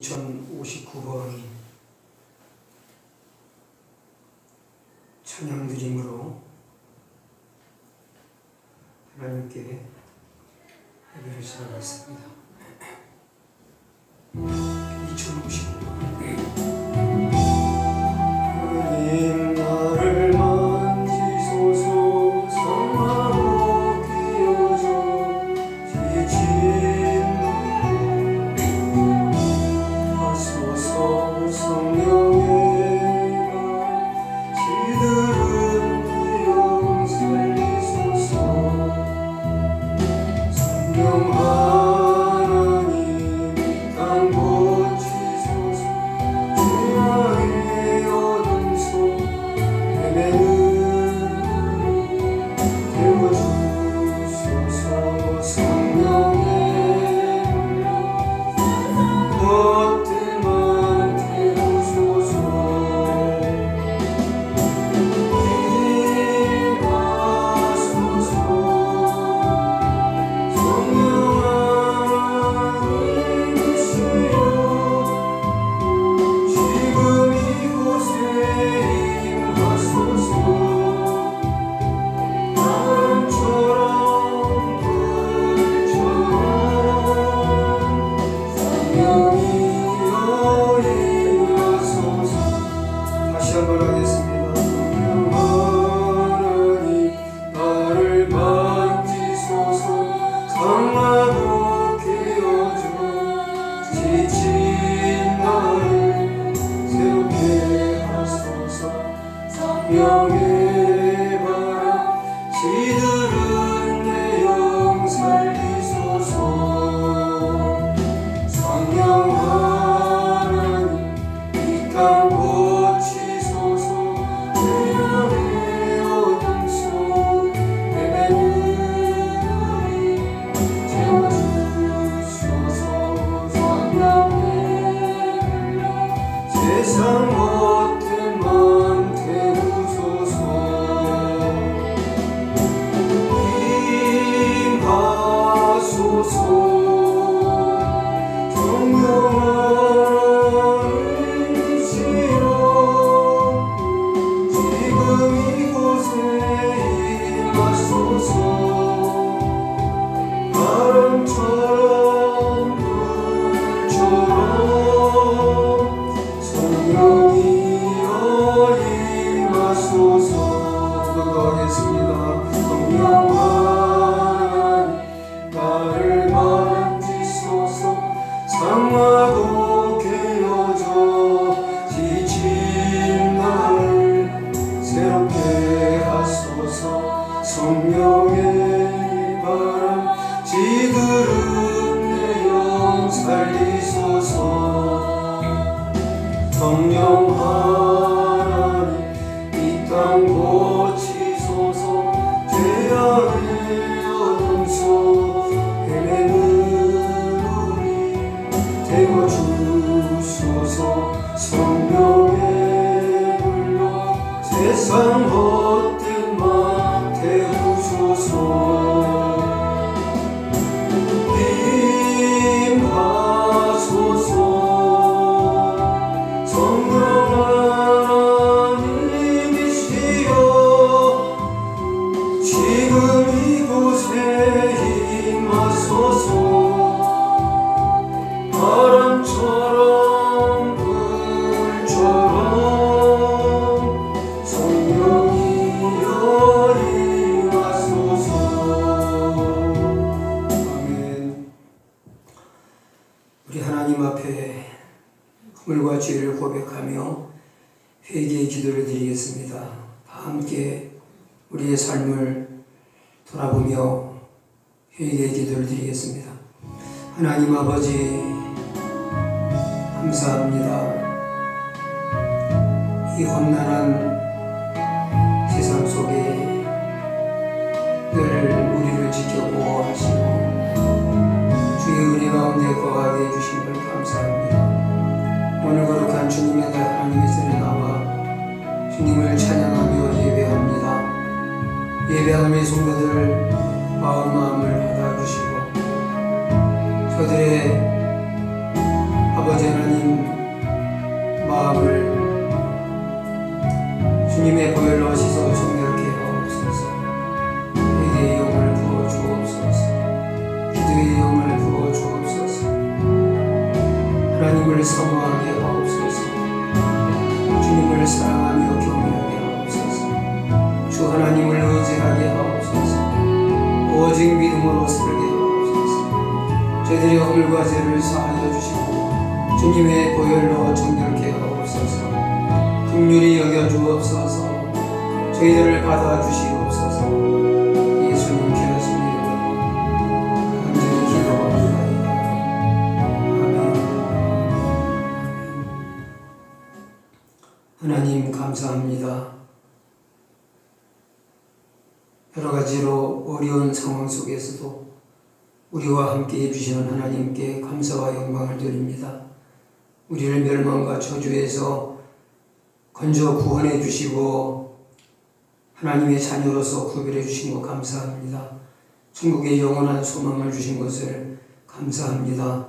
2059번 찬양드림으로 하나님께 예배를 시작하겠습니다. 2059번 하나님 나를 만지소서 성하고 깨어져 지친 성령의 지들은 내 영 살리소서. 성령 하나님 이 땅 고치소서. 죄악의 어둠 속 헤매는 태워주소서. 성령의 다시 한번 하겠습니다. 성령 하나님 나를 만지소서. 상하고 깨어져 지친 나를 새롭게 하소서. 성령의 바람 시들은 내 영 살리소서. 성령 하나님 이 땅 고치소서. 죄악의 어둠 속 헤매는 우리 채워주소서. 성령의 불러 세상 못된 맘 태우소서. 임하소서. 성령 하나님이시여 지금 이곳에 임하소서. 바람처럼 불처럼 성령이여 임하소서. 기도하겠습니다. 성령 하나님 나를 만지소서. 상하고 깨어져 지친 나를 새롭게 하소서. 성령의 바람 지들은 내 영 살리소서. 성령 하나님 이 땅 고치소서. 죄악의 어둠 속 헤매는 우리 태워주소서. 성령의 불러 세상 헛된 맘 태우소서. 임하소서. 성령 하나님이시여 지금 이곳에 임하소서. 바람처럼 불처럼 성령이여 임하소서. 아멘. 우리 하나님 앞에 허물과 죄를 고백하며 회개의 기도를 드리겠습니다. 다 함께 우리의 삶을 돌아보며 회개의 기도를 드리겠습니다. 하나님 아버지 감사합니다. 이 험난한 세상 속에 늘 우리를 지켜 보호하시고 주의 은혜 가운데 거하게 해주신 걸 감사합니다. 오늘 거룩한 주님의 날 하나님의 전에 나와 주님을 찬양하며 예배합니다. 예배하는 성도들 마음을 받아주시고 저들의 아버지 아버지 하나님 마음을 주님의 보혈로 씻어 정결케 하옵소서. 회개의 영을 부어 주옵소서. 기도의 영을 부어 주옵소서. 하나님을 사모하게 하옵소서. 주님을 사랑하며 경외하게 하옵소서. 주 하나님을 의지하게 하옵소서. 오직 믿음으로 살게 하옵소서. 저희들의 허물과 죄를 사하여 주시고 주님의 보혈로 정결케 하옵소서. 긍휼히 여겨 주옵소서. 저희들을 받아 주시옵소서. 예수님 귀하신 이름으로 간절히 기도합니다. 아멘. 하나님 감사합니다. 여러 가지로 어려운 상황 속에서도 우리와 함께 해주시는 하나님께 감사와 영광을 드립니다. 우리를 멸망과 저주에서 건져 구원해 주시고 하나님의 자녀로서 구별해 주신 것 감사합니다. 천국의 영원한 소망을 주신 것을 감사합니다.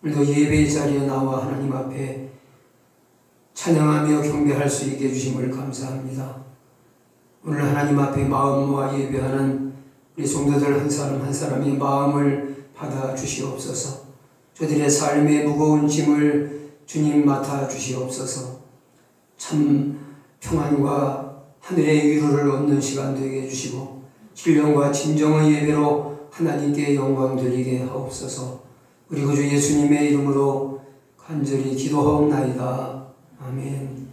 오늘도 예배의 자리에 나와 하나님 앞에 찬양하며 경배할 수 있게 해주심을 감사합니다. 오늘 하나님 앞에 마음 모아 예배하는 우리 성도들 한 사람 한 사람의 마음을 받아 주시옵소서. 저들의 삶의 무거운 짐을 주님 맡아 주시옵소서. 참 평안과 하늘의 위로를 얻는 시간 되게 해주시고 신령과 진정의 예배로 하나님께 영광 돌리게 하옵소서. 우리 구주 예수님의 이름으로 간절히 기도하옵나이다. 아멘.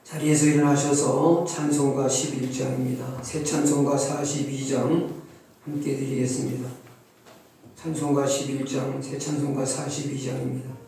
자리에서 일어나셔서 찬송가 11장입니다. 새 찬송가 42장 함께 드리겠습니다. 찬송가 11장, 새 찬송가 42장입니다.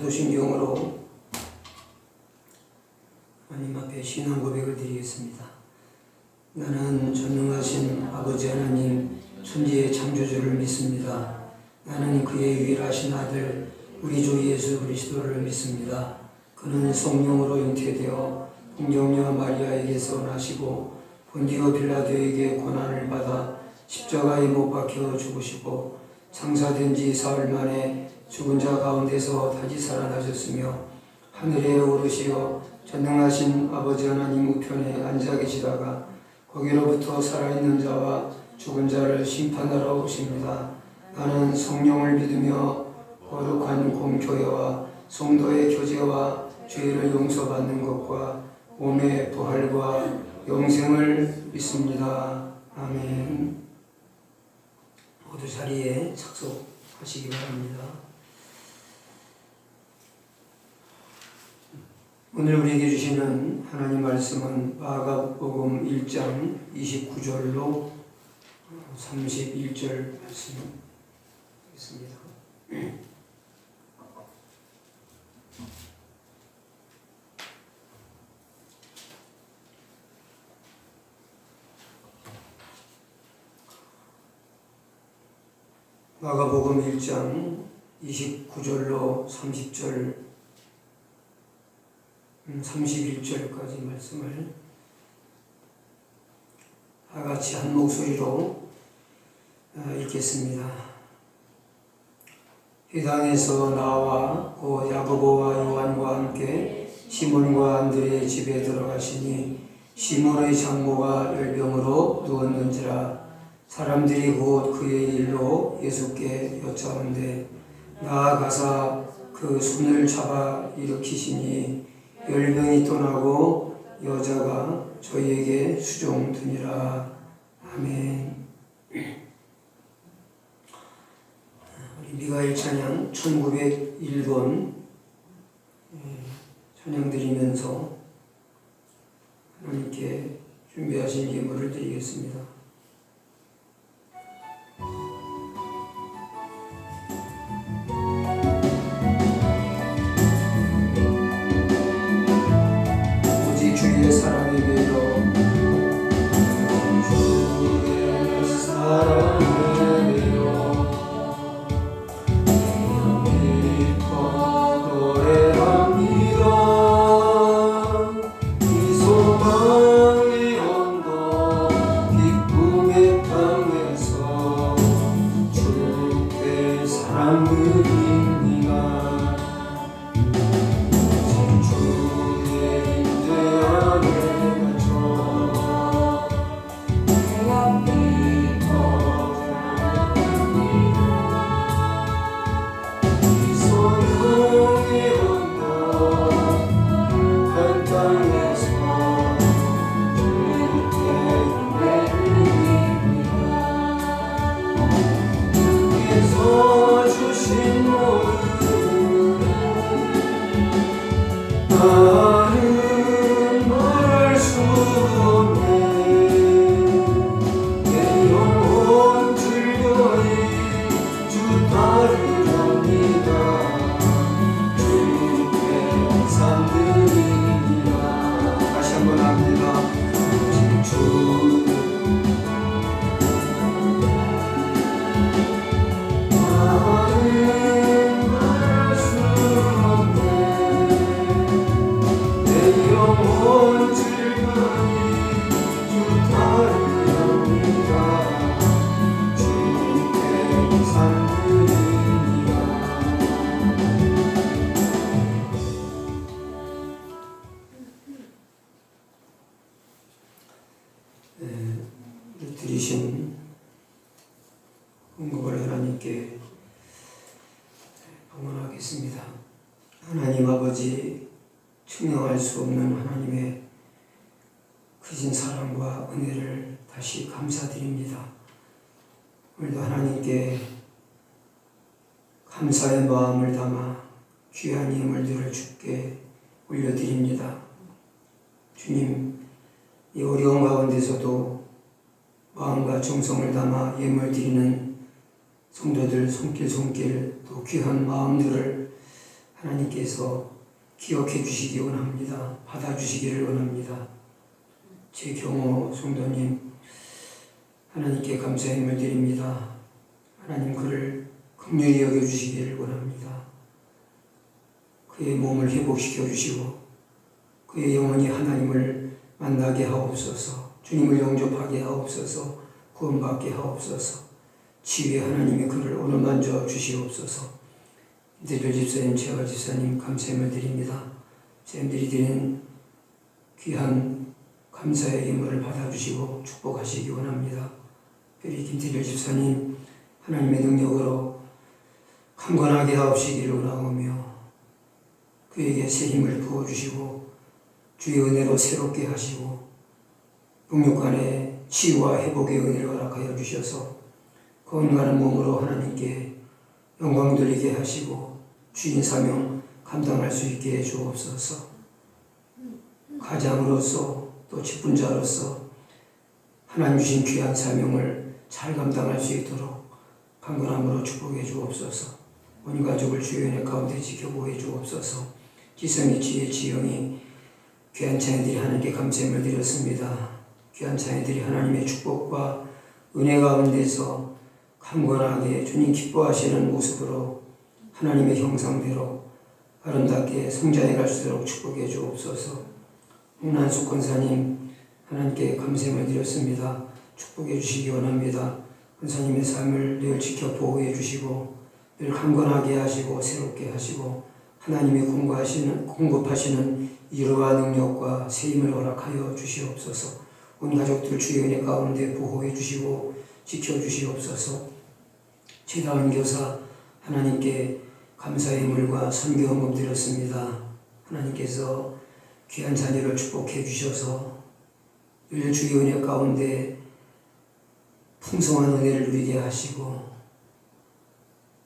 사도신경으로 하나님 앞에 신앙 고백을 드리겠습니다. 나는 전능하신 아버지 하나님 천지의 창조주를 믿습니다. 나는 그의 유일하신 아들 우리 주 예수 그리스도를 믿습니다. 그는 성령으로 잉태되어 동정녀 마리아에게서 나시고 본디오 빌라도에게 고난을 받아 십자가에 못 박혀 죽으시고 장사된 지 사흘 만에 죽은 자 가운데서 다시 살아나셨으며 하늘에 오르시어 전능하신 아버지 하나님 우편에 앉아 계시다가 거기로부터 살아있는 자와 죽은 자를 심판하러 오십니다. 나는 성령을 믿으며 거룩한 공교회와 성도의 교제와 죄를 용서받는 것과 몸의 부활과 영생을 믿습니다. 아멘. 모두 자리에 착석하시기 바랍니다. 오늘 우리에게 주시는 하나님 말씀은 마가복음 1장 29절로 31절 말씀이겠습니다. 마가복음 1장 29절로 31절까지 말씀을 다 같이 한 목소리로 읽겠습니다. 회당에서 나와 곧 야고보와 요한과 함께 시몬과 안드레의 집에 들어가시니 시몬의 장모가 열병으로 누웠는지라. 사람들이 곧 그의 일로 예수께 여짜온대 나아가사 그 손을 잡아 일으키시니 열병이 떠나고 여자가 저희에게 수종드니라. 아멘. 우리 미가엘 찬양 1901번 찬양 드리면서 하나님께 준비하신 예물을 드리겠습니다. 주의 사랑이 되어 주의 사랑이 되어 기뻐 노래합니다. 이 소망의 언덕 기쁨의 땅에서 주의 사랑 누립니다. 드리신 헌금을 하나님께 봉헌하겠습니다. 하나님 아버지, 측량할 수 없는 하나님의 크신 사랑과 은혜를 다시 감사드립니다. 오늘도 하나님께 감사의 마음을 담아 귀한 예물들을 주께 올려드립니다. 주님, 이 어려운 가운데서도 마음과 정성을 담아 예물 드리는 성도들 손길 또 귀한 마음들을 하나님께서 기억해 주시기 원합니다. 받아주시기를 원합니다. 제 경우 성도님, 하나님께 감사의 힘을 드립니다. 하나님 그를 긍휼히 여겨주시기를 원합니다. 그의 몸을 회복시켜 주시고 그의 영혼이 하나님을 만나게 하옵소서. 주님을 영접하게 하옵소서. 구원받게 하옵소서. 치유의 하나님이 그를 오늘 만져 주시옵소서. 김태철 집사님, 최화 집사님 감사함을 드립니다. 쌤들이 드리는 귀한 감사의 예물을 받아주시고 축복하시기 원합니다. 특별히 김태철 집사님 하나님의 능력으로 강건하게 하옵시기를 원하오며 그에게 새 힘을 부어주시고 주의 은혜로 새롭게 하시고 육육간의 치유와 회복의 은혜를 허락하여 주셔서 건강한 몸으로 하나님께 영광 돌리게 하시고 주인 사명 감당할 수 있게 해 주옵소서. 가장으로서 또 직분자로서 하나님 주신 귀한 사명을 잘 감당할 수 있도록 강건함으로 축복해 주옵소서. 온 가족을 주의 은혜 가운데 지켜보게 주옵소서. 지성이 지혜 지영이 귀한 자녀들이 하나님께 감사함을 드렸습니다. 귀한 자녀들이 하나님의 축복과 은혜 가운데서 강건하게 주님 기뻐하시는 모습으로 하나님의 형상대로 아름답게 성장해 갈 수 있도록 축복해 주옵소서. 홍난숙 권사님 하나님께 감사함을 드렸습니다. 축복해 주시기 원합니다. 권사님의 삶을 늘 지켜 보호해 주시고 늘 강건하게 하시고 새롭게 하시고 하나님이 공급하시는 위로와 능력과 세임을 허락하여 주시옵소서. 온 가족들 주의 은혜 가운데 보호해 주시고 지켜 주시옵소서. 최다은 교사 하나님께 감사의 물과 선교 헌금 드렸습니다. 하나님께서 귀한 자녀를 축복해 주셔서 늘 주의 은혜 가운데 풍성한 은혜를 누리게 하시고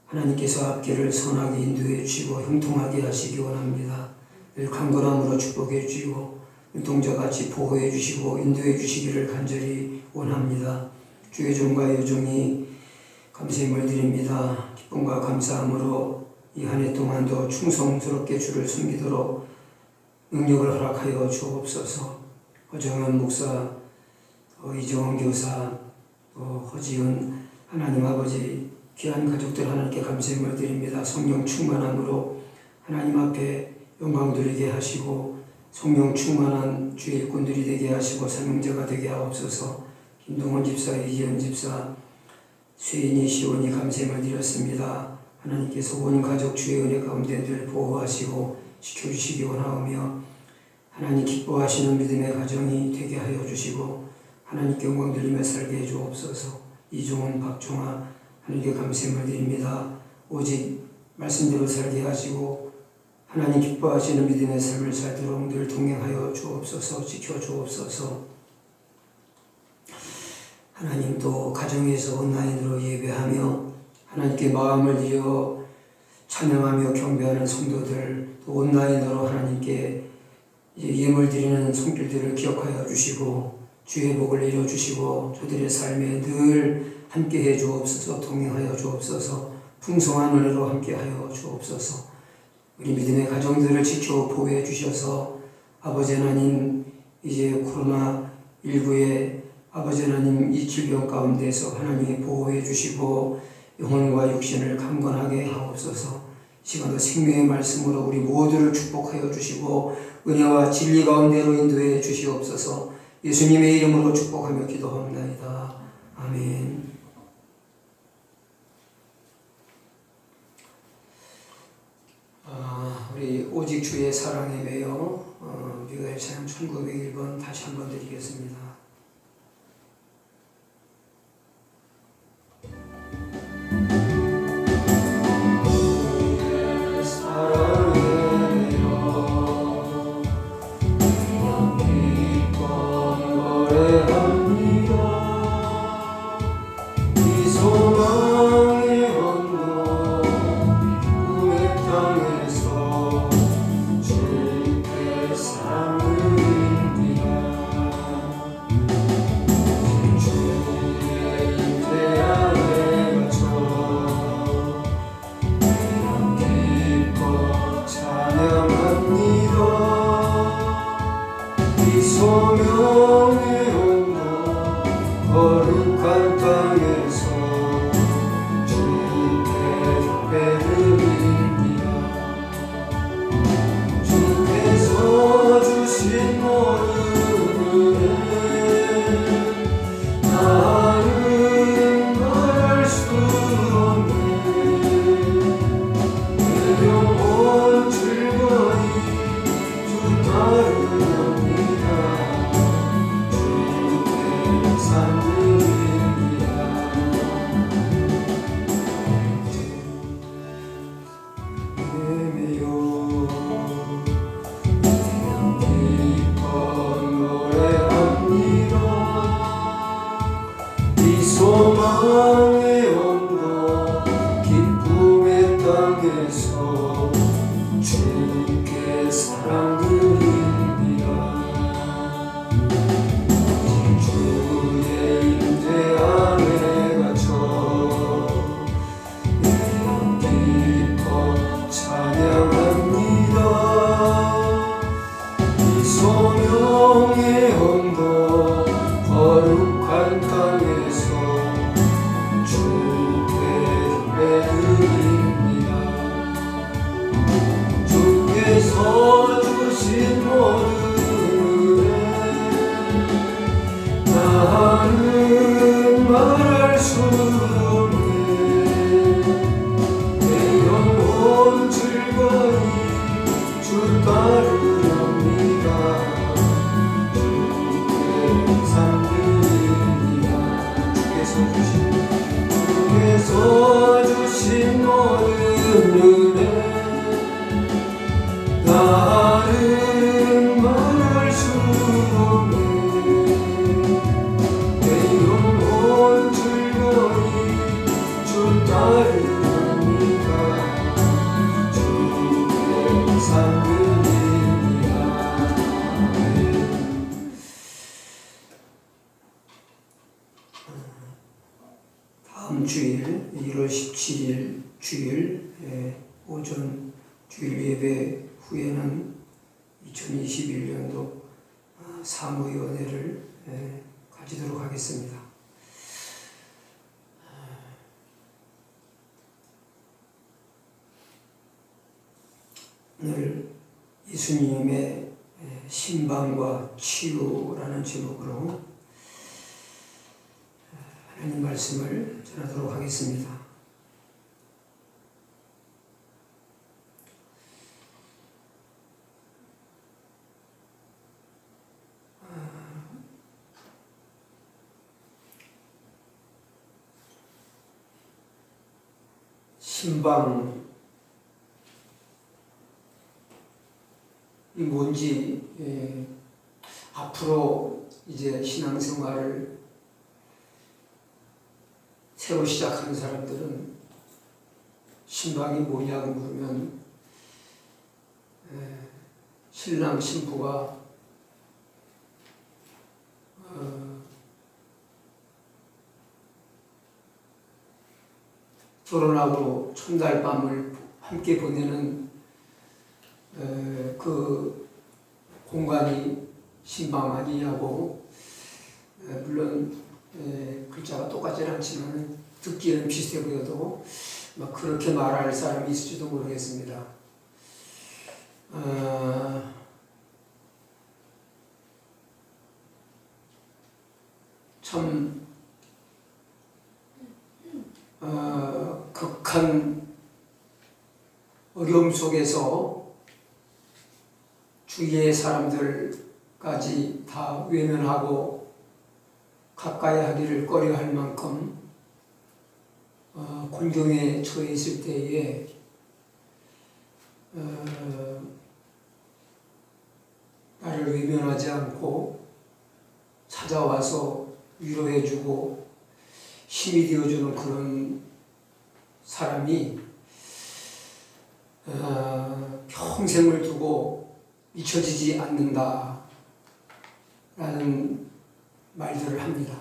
하나님께서 앞길을 선하게 인도해 주시고 형통하게 하시기 원합니다. 늘 강건함으로 축복해 주시고 눈동자같이 보호해 주시고 인도해 주시기를 간절히 원합니다. 주의 종과 여종이 감사함을 드립니다. 기쁨과 감사함으로 이 한 해 동안도 충성스럽게 주를 섬기도록 능력을 허락하여 주옵소서. 허정현 목사, 이정원 교사, 허지은 하나님 아버지 귀한 가족들 하나님께 감사함을 드립니다. 성령 충만함으로 하나님 앞에 영광 돌리게 하시고 성령 충만한 주의 일꾼들이 되게 하시고 사명자가 되게 하옵소서. 김동원 집사, 이지연 집사, 수인이 시온이 감사함을 드렸습니다. 하나님께서 온 가족 주의 은혜 가운데 늘 보호하시고 지켜주시기 원하오며 하나님 기뻐하시는 믿음의 가정이 되게 하여 주시고 하나님께 영광 돌리며 살게 해 주옵소서. 이종훈, 박종아 하나님께 감사함을 드립니다. 오직 말씀대로 살게 하시고 하나님 기뻐하시는 믿음의 삶을 살도록 늘 동행하여 주옵소서. 지켜 주옵소서. 하나님 또 가정에서 온라인으로 예배하며 하나님께 마음을 들여 찬양하며 경배하는 성도들 또 온라인으로 하나님께 예물 드리는 손길들을 기억하여 주시고 주의 복을 내려주시고 저들의 삶에 늘 함께해 주옵소서. 동행하여 주옵소서. 풍성한 은혜로 함께하여 주옵소서. 우리 믿음의 가정들을 지켜 보호해 주셔서 아버지 하나님 이제 코로나19에 아버지 하나님 이 질병 가운데서 하나님이 보호해 주시고 영혼과 육신을 강건하게 하옵소서. 시간도 생명의 말씀으로 우리 모두를 축복하여 주시고 은혜와 진리 가운데로 인도해 주시옵소서. 예수님의 이름으로 축복하며 기도합니다. 아멘. 우리 오직 주의 사랑에 매여 뮤엘 찬양 1901번 다시 한번 드리겠습니다. 땅에서 주께 사랑 드립니다. 주의 임재 안에 갇혀 내가 기뻐 찬양합니다. 이 소명의 언덕 거룩한 땅에서 주께 예배드립니다. 주께서 주신 모든 은혜 나는 말할 수 없네. 내 영혼 즐거이 주 따르렵니다. 주께 상드립니다. 주께서 주신 모든 은혜 나는 말할 수 없네. 내 영혼 즐거이 주 따르렵니다. 주께 상드립니다. 다음 주일 1월 17일 주일 오전 주일 예배 후에는 2021년도 사무위원회를 가지도록 하겠습니다. 오늘 예수님의 신방과 치유라는 제목으로 하나님 말씀을 전하도록 하겠습니다. 신방이 뭔지 앞으로 이제 신앙생활을 새로 시작하는 사람들은 신방이 뭐냐고 물으면 신랑 신부가 결혼하고 첫날 밤을 함께 보내는 그 공간이 신방 아니냐고, 물론 글자가 똑같지는 않지만 듣기에는 비슷해 보여도 막 그렇게 말할 사람이 있을지도 모르겠습니다. 참 극한 어려움 속에서 주위의 사람들까지 다 외면하고 가까이 하기를 꺼려할 만큼 곤경에 처해 있을 때에 나를 외면하지 않고 찾아와서 위로해주고 힘이 되어주는 그런 사람이 평생을 두고 잊혀지지 않는다 라는 말들을 합니다.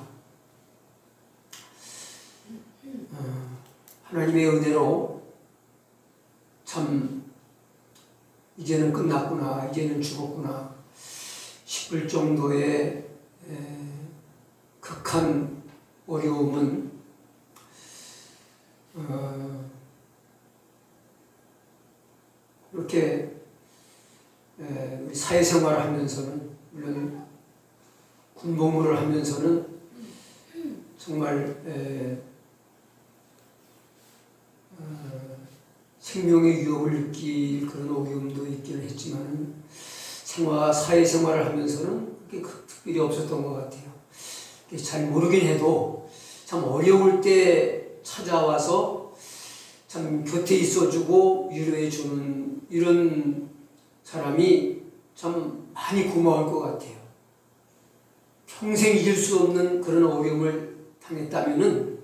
하나님의 은혜로 참 이제는 끝났구나, 이제는 죽었구나 싶을 정도의 극한 어려움은 이렇게 우리 사회생활을 하면서는, 물론 군복무를 하면서는 정말 생명의 위협을 느낄 그런 어려움도 있기는 했지만 사회생활을 하면서는 그게 특별히 없었던 것 같아요. 잘 모르긴 해도 참 어려울 때 찾아와서 참 곁에 있어주고 위로해주는 이런 사람이 참 많이 고마울 것 같아요. 평생 잊을 수 없는 그런 어려움을 당했다면은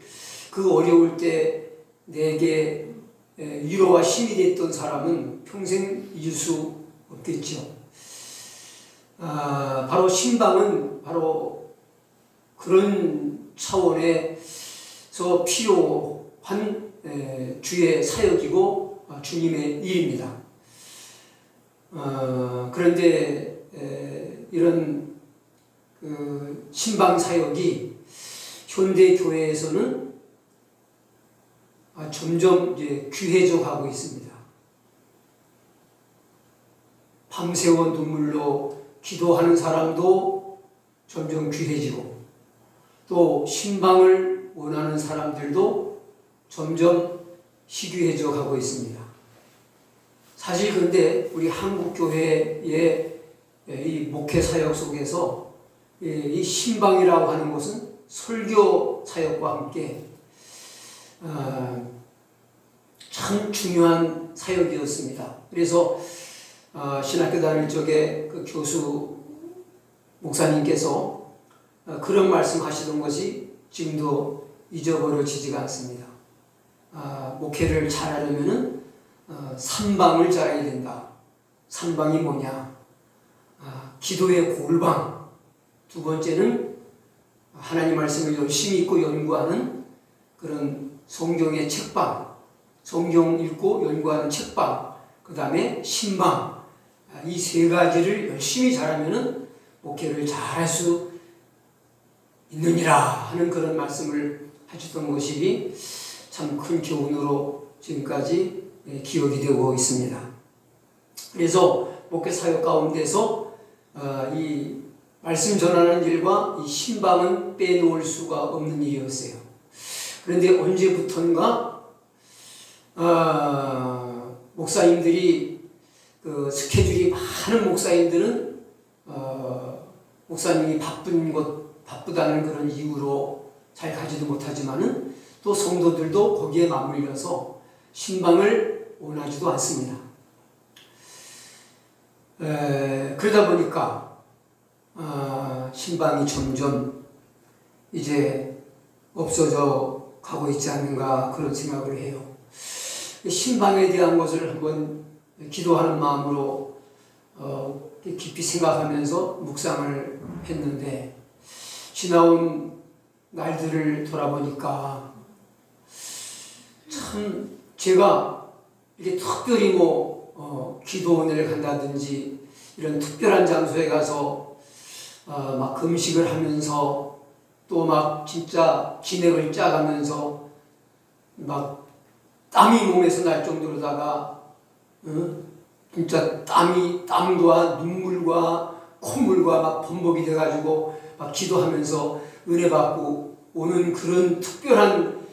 그 어려울 때 내게 위로와 힘이 됐던 사람은 평생 잊을 수 없겠죠. 바로 신방은 바로 그런 차원에서 필요한 주의 사역이고 주님의 일입니다. 그런데 이런 그 신방 사역이 현대 교회에서는 점점 이제 귀해져 가고 있습니다. 밤새워 눈물로 기도하는 사람도 점점 귀해지고, 또 신방을 원하는 사람들도 점점 희귀해져 가고 있습니다. 사실 그런데 우리 한국 교회의 이 목회 사역 속에서 이 신방이라고 하는 것은 설교 사역과 함께 참 중요한 사역이었습니다. 그래서 신학교 다닐 적에 그 교수 목사님께서 그런 말씀하시던 것이 지금도 잊어버려지지가 않습니다. 목회를 잘하려면은 삼방을 잘해야 된다. 삼방이 뭐냐? 기도의 골방. 두 번째는 하나님 말씀을 열심히 읽고 연구하는 그런 성경의 책방, 성경 읽고 연구하는 책방, 그 다음에 신방. 이 세 가지를 열심히 잘하면은 목회를 잘할 수 있느니라 하는 그런 말씀을 하셨던 것이 참 큰 교훈으로 지금까지 기억이 되고 있습니다. 그래서 목회 사역 가운데서 이 말씀 전하는 일과 이 신방은 빼놓을 수가 없는 일이었어요. 그런데 언제부턴가 목사님들이 그 스케줄이 많은 목사님들은 목사님이 바쁘다는 그런 이유로 잘 가지도 못하지만은 또 성도들도 거기에 맞물려서 신방을 원하지도 않습니다. 그러다 보니까 신방이 점점 이제 없어져 가고 있지 않는가 그런 생각을 해요. 신방에 대한 것을 한번 기도하는 마음으로 깊이 생각하면서 묵상을 했는데, 지나온 날들을 돌아보니까 참 제가 이렇게 특별히 기도원을 간다든지 이런 특별한 장소에 가서 막 금식을 하면서 또 막 진짜 진액을 짜가면서 막 땀이 몸에서 날 정도로다가 진짜 땀과 눈물과 콧물과 막 범벅이 돼가지고 막 기도하면서 은혜 받고 오는 그런 특별한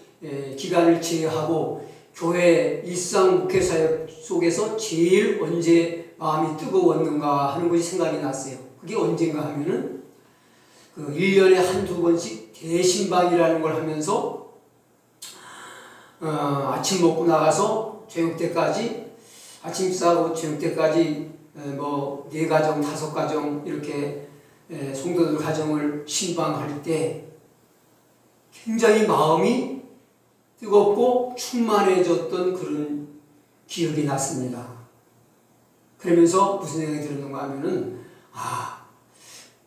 기간을 제외하고 교회 일상 목회 사역 속에서 제일 언제 마음이 뜨거웠는가 하는 것이 생각이 났어요. 그게 언젠가 하면은 그 1년에 한두 번씩 대신방이라는 걸 하면서 아침 먹고 나가서 저녁 때까지, 아침 식사하고 저녁 때까지 4가정, 5가정 이렇게 성도들 가정을 신방할 때 굉장히 마음이 뜨겁고 충만해졌던 그런 기억이 났습니다. 그러면서 무슨 생각이 들었는가 하면은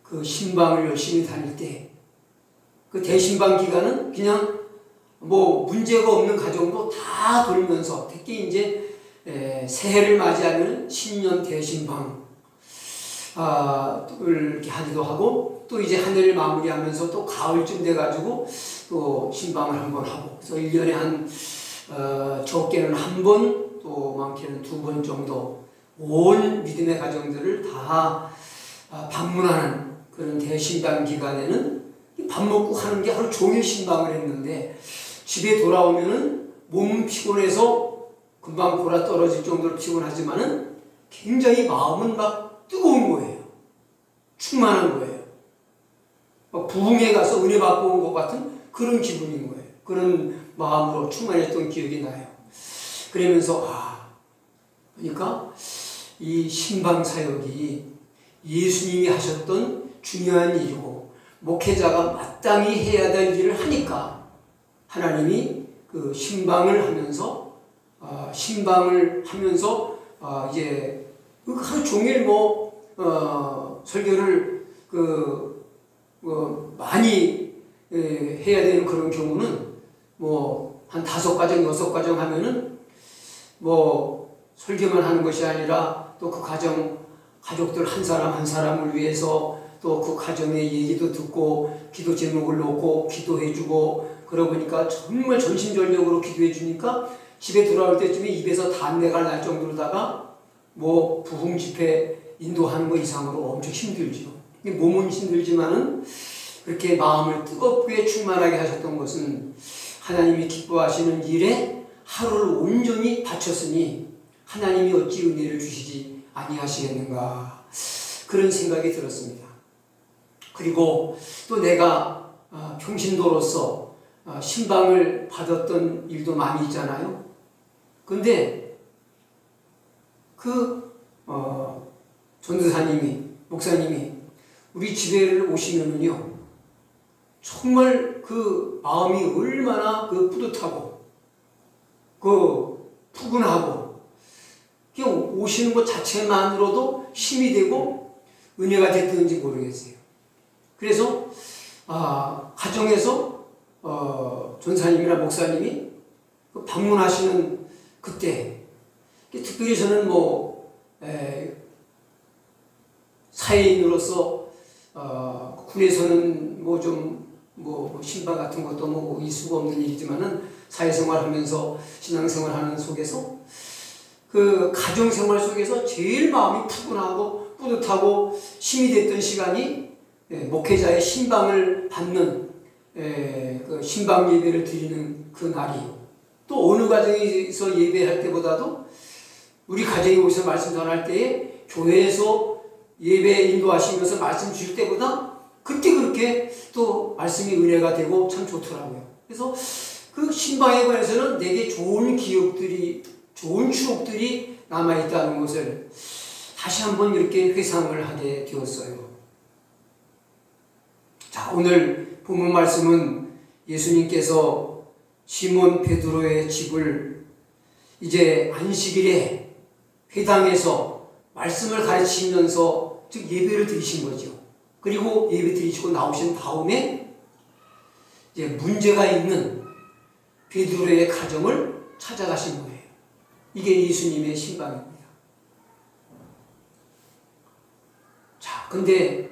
그 신방을 열심히 다닐 때 그 대신방 기간은 그냥 문제가 없는 가정도 다 돌면서, 특히 이제 새해를 맞이하면 신년 대신방 이렇게 하기도 하고, 또 이제 한 해를 마무리하면서 또 가을쯤 돼가지고 또 신방을 한번 하고, 그래서 1년에 한 적게는 한 번, 또 많게는 2번 정도 온 믿음의 가정들을 다 방문하는 그런 대신방 기간에는 밥 먹고 하는 게 하루 종일 신방을 했는데, 집에 돌아오면은 몸 피곤해서 금방 골아 떨어질 정도로 피곤하지만은 굉장히 마음은 막 뜨거운 거예요. 충만한 거예요. 막 부흥에 가서 은혜 받고 온 것 같은 그런 기분인 거예요. 그런 마음으로 충만했던 기억이 나요. 그러면서 그러니까 이 신방 사역이 예수님이 하셨던 중요한 일이고 목회자가 마땅히 해야 될 일을 하니까 하나님이 그 신방을 하면서 신방을 하면서 이제 하루 종일 설교를 많이 해야 되는 그런 경우는 한 5과정, 6과정 하면은 설교만 하는 것이 아니라 또 그 가족들 한 사람 한 사람을 위해서 또 그 가정의 얘기도 듣고 기도 제목을 놓고 기도해주고 그러고 보니까 정말 전심전력으로 기도해주니까 집에 돌아올 때쯤에 입에서 단내가 날 정도로다가 부흥 집회 인도하는 거 이상으로 엄청 힘들죠. 몸은 힘들지만은 그렇게 마음을 뜨겁게 충만하게 하셨던 것은 하나님이 기뻐하시는 일에 하루를 온전히 바쳤으니 하나님이 어찌 은혜를 주시지 아니하시겠는가 그런 생각이 들었습니다. 그리고 또 내가 평신도로서 신방을 받았던 일도 많이 있잖아요. 근데 전도사님이 목사님이 우리 집에를 오시면은요 정말 그 마음이 얼마나 뿌듯하고 푸근하고 그냥 오시는 것 자체만으로도 힘이 되고 은혜가 됐든지 모르겠어요. 그래서 가정에서 전사님이나 목사님이 방문하시는 그때 특별히 저는 사회인으로서 군에서는 신방 같은 것도 있을 없는 일이지만은 사회생활하면서 신앙생활하는 속에서 그 가정생활 속에서 제일 마음이 푸근하고 뿌듯하고 힘이 됐던 시간이 목회자의 신방을 받는 그 신방 예배를 드리는 그 날이요. 또 어느 가정에서 예배할 때보다도 우리 가정에 오셔서 말씀 전할 때에 교회에서 예배 인도하시면서 말씀 주실 때보다 그때 그렇게 또 말씀이 은혜가 되고 참 좋더라고요. 그래서 그 신방에 관해서는 내게 좋은 기억들이, 좋은 추억들이 남아있다는 것을 다시 한번 이렇게 회상을 하게 되었어요. 자, 오늘 본문 말씀은 예수님께서 시몬 베드로의 집을 이제 안식일에 회당에서 말씀을 가르치면서 즉 예배를 드리신 거죠. 그리고 예배 드리시고 나오신 다음에 이제 문제가 있는 베드로의 가정을 찾아가신 거예요. 이게 예수님의 신방입니다. 자, 근데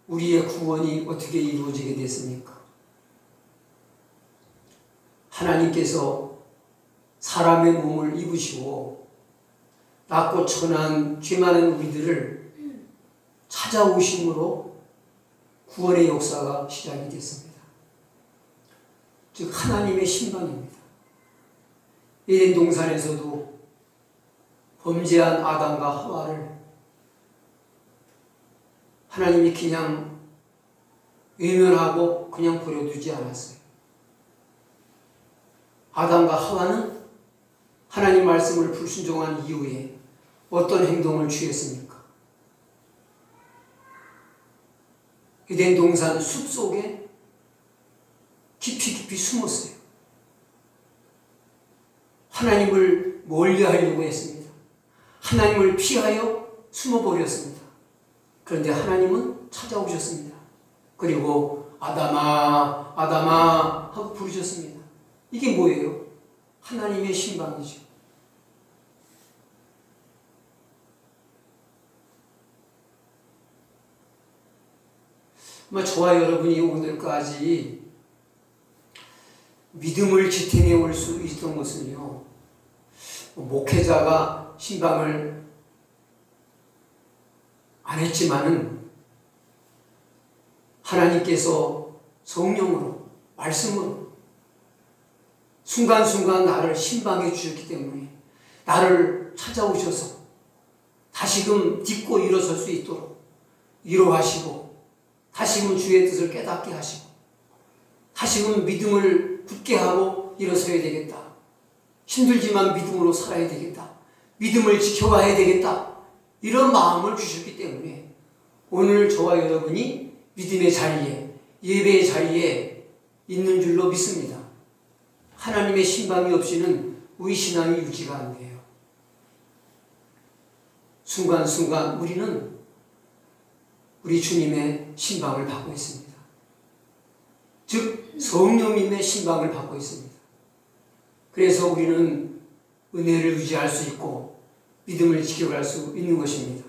우리의 구원이 어떻게 이루어지게 됐습니까? 하나님께서 사람의 몸을 입으시고 낮고 천한 죄 많은 우리들을 찾아오심으로 구원의 역사가 시작이 됐습니다. 즉 하나님의 신방입니다. 에덴 동산에서도 범죄한 아담과 하와를 하나님이 그냥 외면하고 그냥 버려두지 않았어요. 아담과 하와는 하나님 말씀을 불순종한 이후에 어떤 행동을 취했습니까? 에덴 동산 숲속에 깊이 숨었어요. 하나님을 멀리하려고 했습니다. 하나님을 피하여 숨어버렸습니다. 그런데 하나님은 찾아오셨습니다. 그리고 아담아 아담아 하고 부르셨습니다. 이게 뭐예요? 하나님의 신방이죠. 저와 여러분이 오늘까지 믿음을 지탱해 올 수 있던 것은요, 목회자가 신방을 안 했지만은 하나님께서 성령으로 말씀으로 순간순간 나를 신방해 주셨기 때문에 나를 찾아오셔서 다시금 딛고 일어설 수 있도록 위로하시고 다시금 주의 뜻을 깨닫게 하시고 다시금 믿음을 굳게 하고 일어서야 되겠다. 힘들지만 믿음으로 살아야 되겠다. 믿음을 지켜가야 되겠다. 이런 마음을 주셨기 때문에 오늘 저와 여러분이 믿음의 자리에, 예배의 자리에 있는 줄로 믿습니다. 하나님의 신방이 없이는 우리 신앙이 유지가 안 돼요. 순간순간 우리는 우리 주님의 신방을 받고 있습니다. 즉 성령님의 신방을 받고 있습니다. 그래서 우리는 은혜를 유지할 수 있고 믿음을 지켜갈 수 있는 것입니다.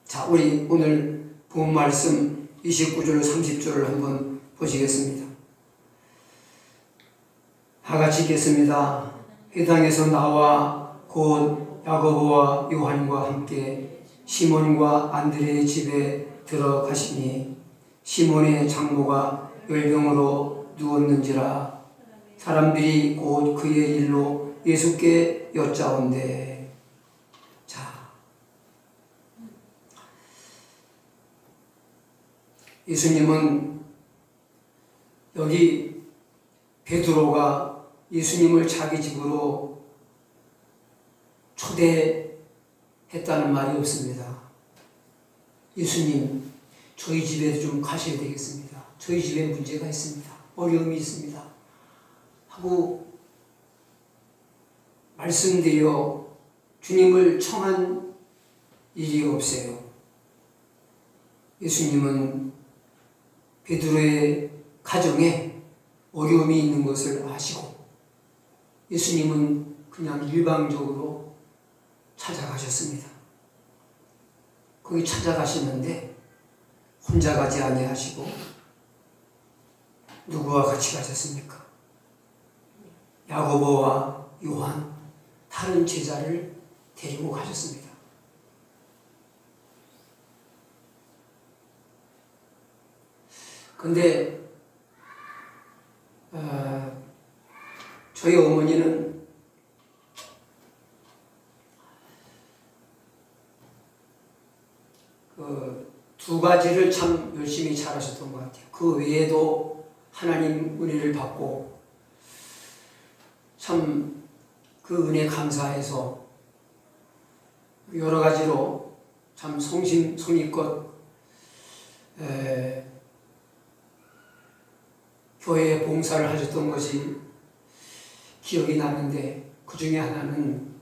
자, 우리 오늘 본 말씀 29절 30절을 한번 보시겠습니다. 다같이 읽겠습니다. 회당에서 나와 곧 야고보와 요한과 함께 시몬과 안드레의 집에 들어가시니 시몬의 장모가 열병으로 누웠는지라. 사람들이 곧 그의 일로 예수께 여짜온대. 자, 예수님은 여기 베드로가 예수님을 자기 집으로 초대했다는 말이 없습니다. 예수님, 저희 집에 좀 가셔야 되겠습니다. 저희 집에 문제가 있습니다. 어려움이 있습니다. 하고 말씀드려 주님을 청한 일이 없어요. 예수님은 베드로의 가정에 어려움이 있는 것을 아시고 예수님은 그냥 일방적으로 찾아가셨습니다. 거기 찾아가시는데 혼자 가지 아니하시고 누구와 같이 가셨습니까? 야고보와 요한, 다른 제자를 데리고 가셨습니다. 그런데 저희 어머니는 두 가지를 참 열심히 잘하셨던 것 같아요. 그 외에도 하나님 은혜를 받고 참 그 은혜 감사해서 여러 가지로 참 성심성의껏 교회에 봉사를 하셨던 것이 기억이 나는데, 그 중에 하나는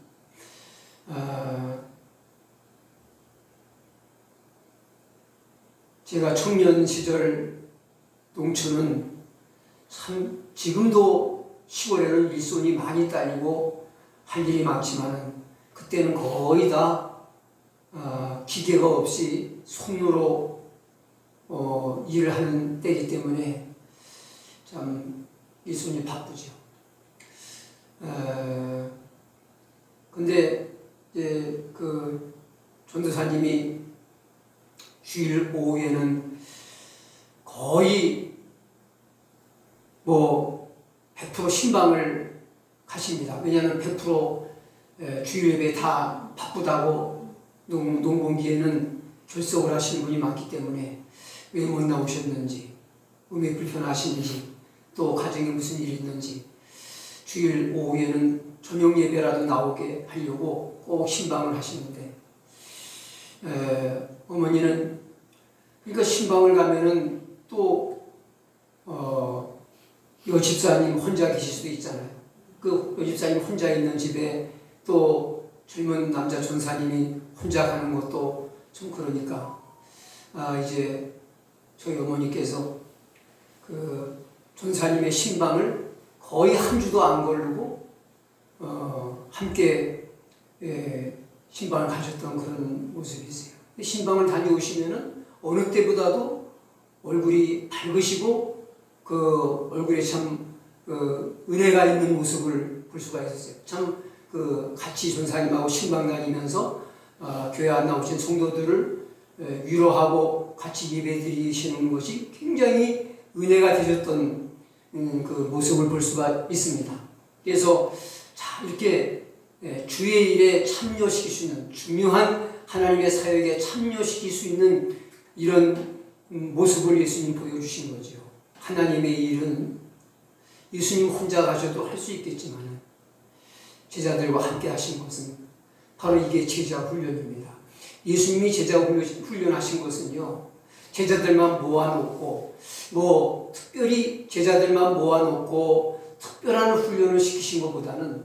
제가 청년 시절 농촌은 참 지금도 시골에는 일손이 많이 딸리고 할 일이 많지만 그때는 거의 다 기계가 없이 손으로 일을 하는 때이기 때문에 참 일손이 바쁘죠. 근데 이제 그 전도사님이 주일 오후에는 거의 100% 신방을 가십니다. 왜냐하면 100% 주일 예배 다 바쁘다고 농번기에는 결석을 하시는 분이 많기 때문에 왜 못 나오셨는지, 몸이 불편하신지, 또 가정에 무슨 일이 있는지 주일 오후에는 저녁 예배라도 나오게 하려고 꼭 신방을 하시는데, 어머니는 그러니까 신방을 가면은 또 여집사님 혼자 계실 수도 있잖아요. 그 여집사님 혼자 있는 집에 또 젊은 남자 전사님이 혼자 가는 것도 좀 그러니까 이제 저희 어머니께서 그 전사님의 신방을 거의 한 주도 안 걸르고 함께 신방을 가셨던 그런 모습이 있어요. 신방을 다녀오시면은 어느 때보다도 얼굴이 밝으시고 그 얼굴에 참 은혜가 있는 모습을 볼 수가 있었어요. 참 같이 전사님하고 신방 다니면서 교회 안 나오신 성도들을 위로하고 같이 예배드리시는 것이 굉장히 은혜가 되셨던 그 모습을 볼 수가 있습니다. 그래서 자, 이렇게 주의 일에 참여시킬 수 있는, 중요한 하나님의 사역에 참여시킬 수 있는 이런 모습을 예수님 보여주신 거죠. 하나님의 일은 예수님 혼자 가셔도 할 수 있겠지만 제자들과 함께 하신 것은 바로 이게 제자 훈련입니다. 예수님이 제자 훈련하신 것은요, 제자들만 모아놓고 특별히 제자들만 모아놓고 특별한 훈련을 시키신 것보다는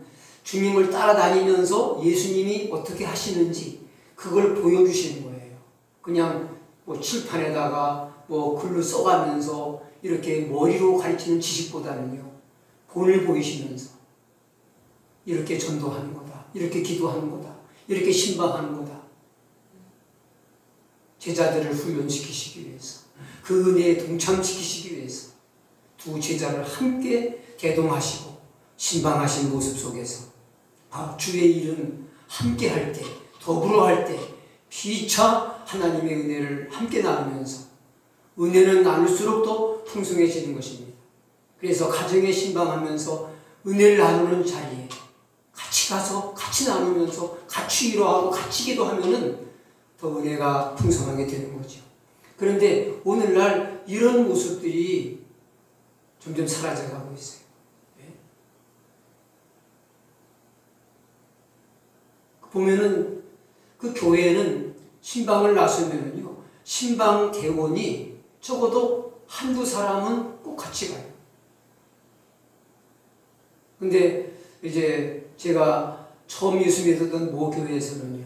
주님을 따라다니면서 예수님이 어떻게 하시는지 그걸 보여주시는 거예요. 그냥 뭐 칠판에다가 뭐 글로 써가면서 이렇게 머리로 가르치는 지식보다는요, 본을 보이시면서 이렇게 전도하는 거다, 이렇게 기도하는 거다, 이렇게 신방하는 거다. 제자들을 훈련시키시기 위해서, 그 은혜에 동참시키시기 위해서 두 제자를 함께 대동하시고 신방하신 모습 속에서 주의 일은 함께 할 때, 더불어 할 때 피차 하나님의 은혜를 함께 나누면서 은혜는 나눌수록 더 풍성해지는 것입니다. 그래서 가정에 신방하면서 은혜를 나누는 자리에 같이 가서 같이 나누면서 같이 위로하고 같이 기도하면은 더 은혜가 풍성하게 되는 거죠. 그런데 오늘날 이런 모습들이 점점 사라져가고 있어요. 보면은 그 교회는 신방을 나서면은요, 신방 대원이 적어도 한두 사람은 꼭 같이 가요. 근데 이제 제가 처음 예수 믿었던 모 교회에서는요,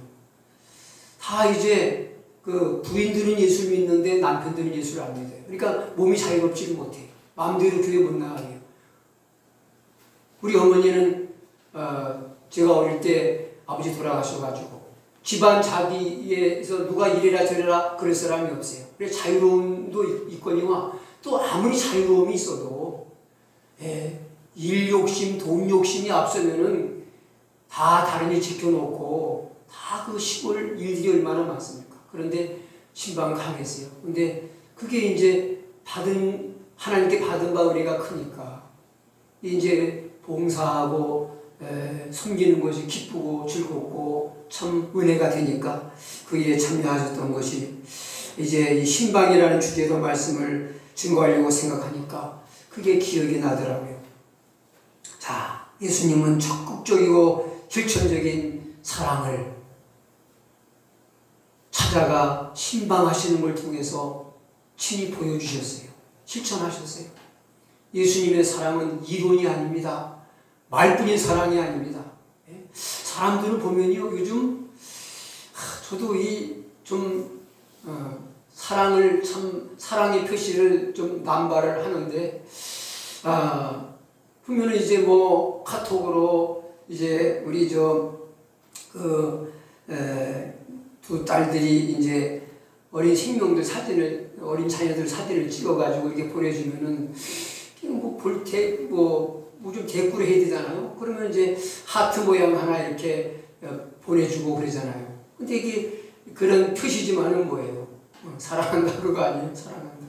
다 이제 그 부인들은 예수 믿는데 남편들은 예수를 안 믿어요. 그러니까 몸이 자유롭지를 못해요. 마음대로 교회 못 나가요. 우리 어머니는 제가 어릴 때 아버지 돌아가셔가지고 집안 자기에서 누가 이래라 저래라 그럴 사람이 없어요. 그래서 자유로움도 있거니와 또 아무리 자유로움이 있어도 일 욕심, 돈 욕심이 앞서면은 다 다른 일 지켜놓고 다 그 시골 일들이 얼마나 많습니까? 그런데 신방 강했어요. 근데 그게 이제 하나님께 받은 바 은혜가 크니까 이제 봉사하고 섬기는 것이 기쁘고 즐겁고 참 은혜가 되니까 그 일에 참여하셨던 것이 이제 이 신방이라는 주제로 말씀을 증거하려고 생각하니까 그게 기억이 나더라고요. 자, 예수님은 적극적이고 실천적인 사랑을 찾아가 신방하시는 걸 통해서 친히 보여주셨어요. 실천하셨어요. 예수님의 사랑은 이론이 아닙니다. 말뿐인 사랑이 아닙니다. 사람들을 보면요, 요즘 저도 사랑의 표시를 좀 남발을 하는데, 보면은 이제 뭐 카톡으로 이제 우리 두 딸들이 이제 어린 자녀들 사진을 찍어가지고 이렇게 보내주면은 뭐 좀 대꾸를 해야 되잖아요. 그러면 이제 하트 모양 하나 이렇게 보내주고 그러잖아요. 근데 이게 그런 표시지만은 뭐예요? 사랑한다 그거 아니에요? 사랑한다.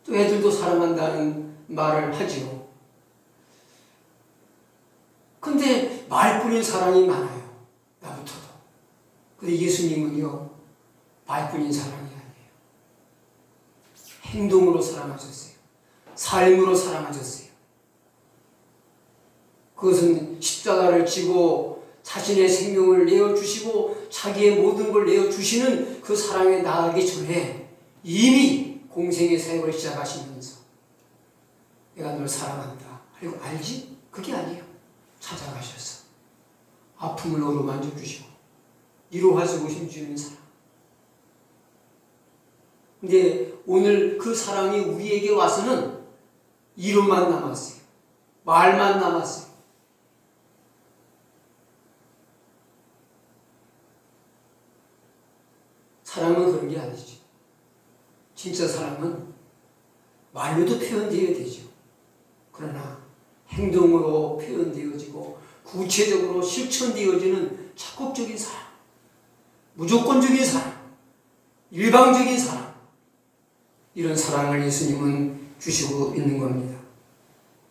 또 애들도 사랑한다는 말을 하죠. 근데 말뿐인 사랑이 많아요. 나부터도. 근데 예수님은요, 말뿐인 사랑이 아니에요. 행동으로 사랑하셨어요. 삶으로 사랑하셨어요. 그것은 십자가를 지고 자신의 생명을 내어주시고 자기의 모든 걸 내어주시는 그 사랑에 나아가기 전에 이미 공생의 사역을 시작하시면서 내가 널 사랑한다. 그리고 알지? 그게 아니에요. 찾아가셔서 아픔을 어루만져 주시고 위로하시고 힘주는 사랑. 근데 오늘 그 사랑이 우리에게 와서는 이론만 남았어요. 말만 남았어요. 사랑은 그런 게 아니죠. 진짜 사랑은 말로도 표현되어야 되죠. 그러나 행동으로 표현되어지고 구체적으로 실천되어지는 적극적인 사랑, 무조건적인 사랑, 일방적인 사랑, 이런 사랑을 예수님은 주시고 있는 겁니다.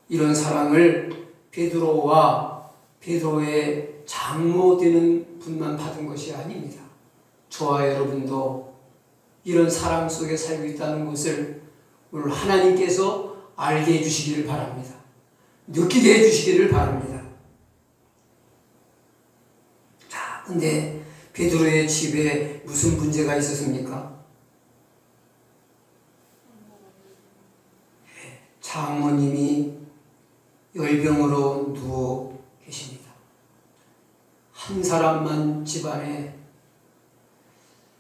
이런 사랑을 베드로와 베드로의 장모 되는 분만 받은 것이 아닙니다. 저와 여러분도 이런 사랑 속에 살고 있다는 것을 오늘 하나님께서 알게 해주시기를 바랍니다. 느끼게 해주시기를 바랍니다. 자, 근데 베드로의 집에 무슨 문제가 있었습니까? 장모님이 열병으로 누워 계십니다. 한 사람만 집안에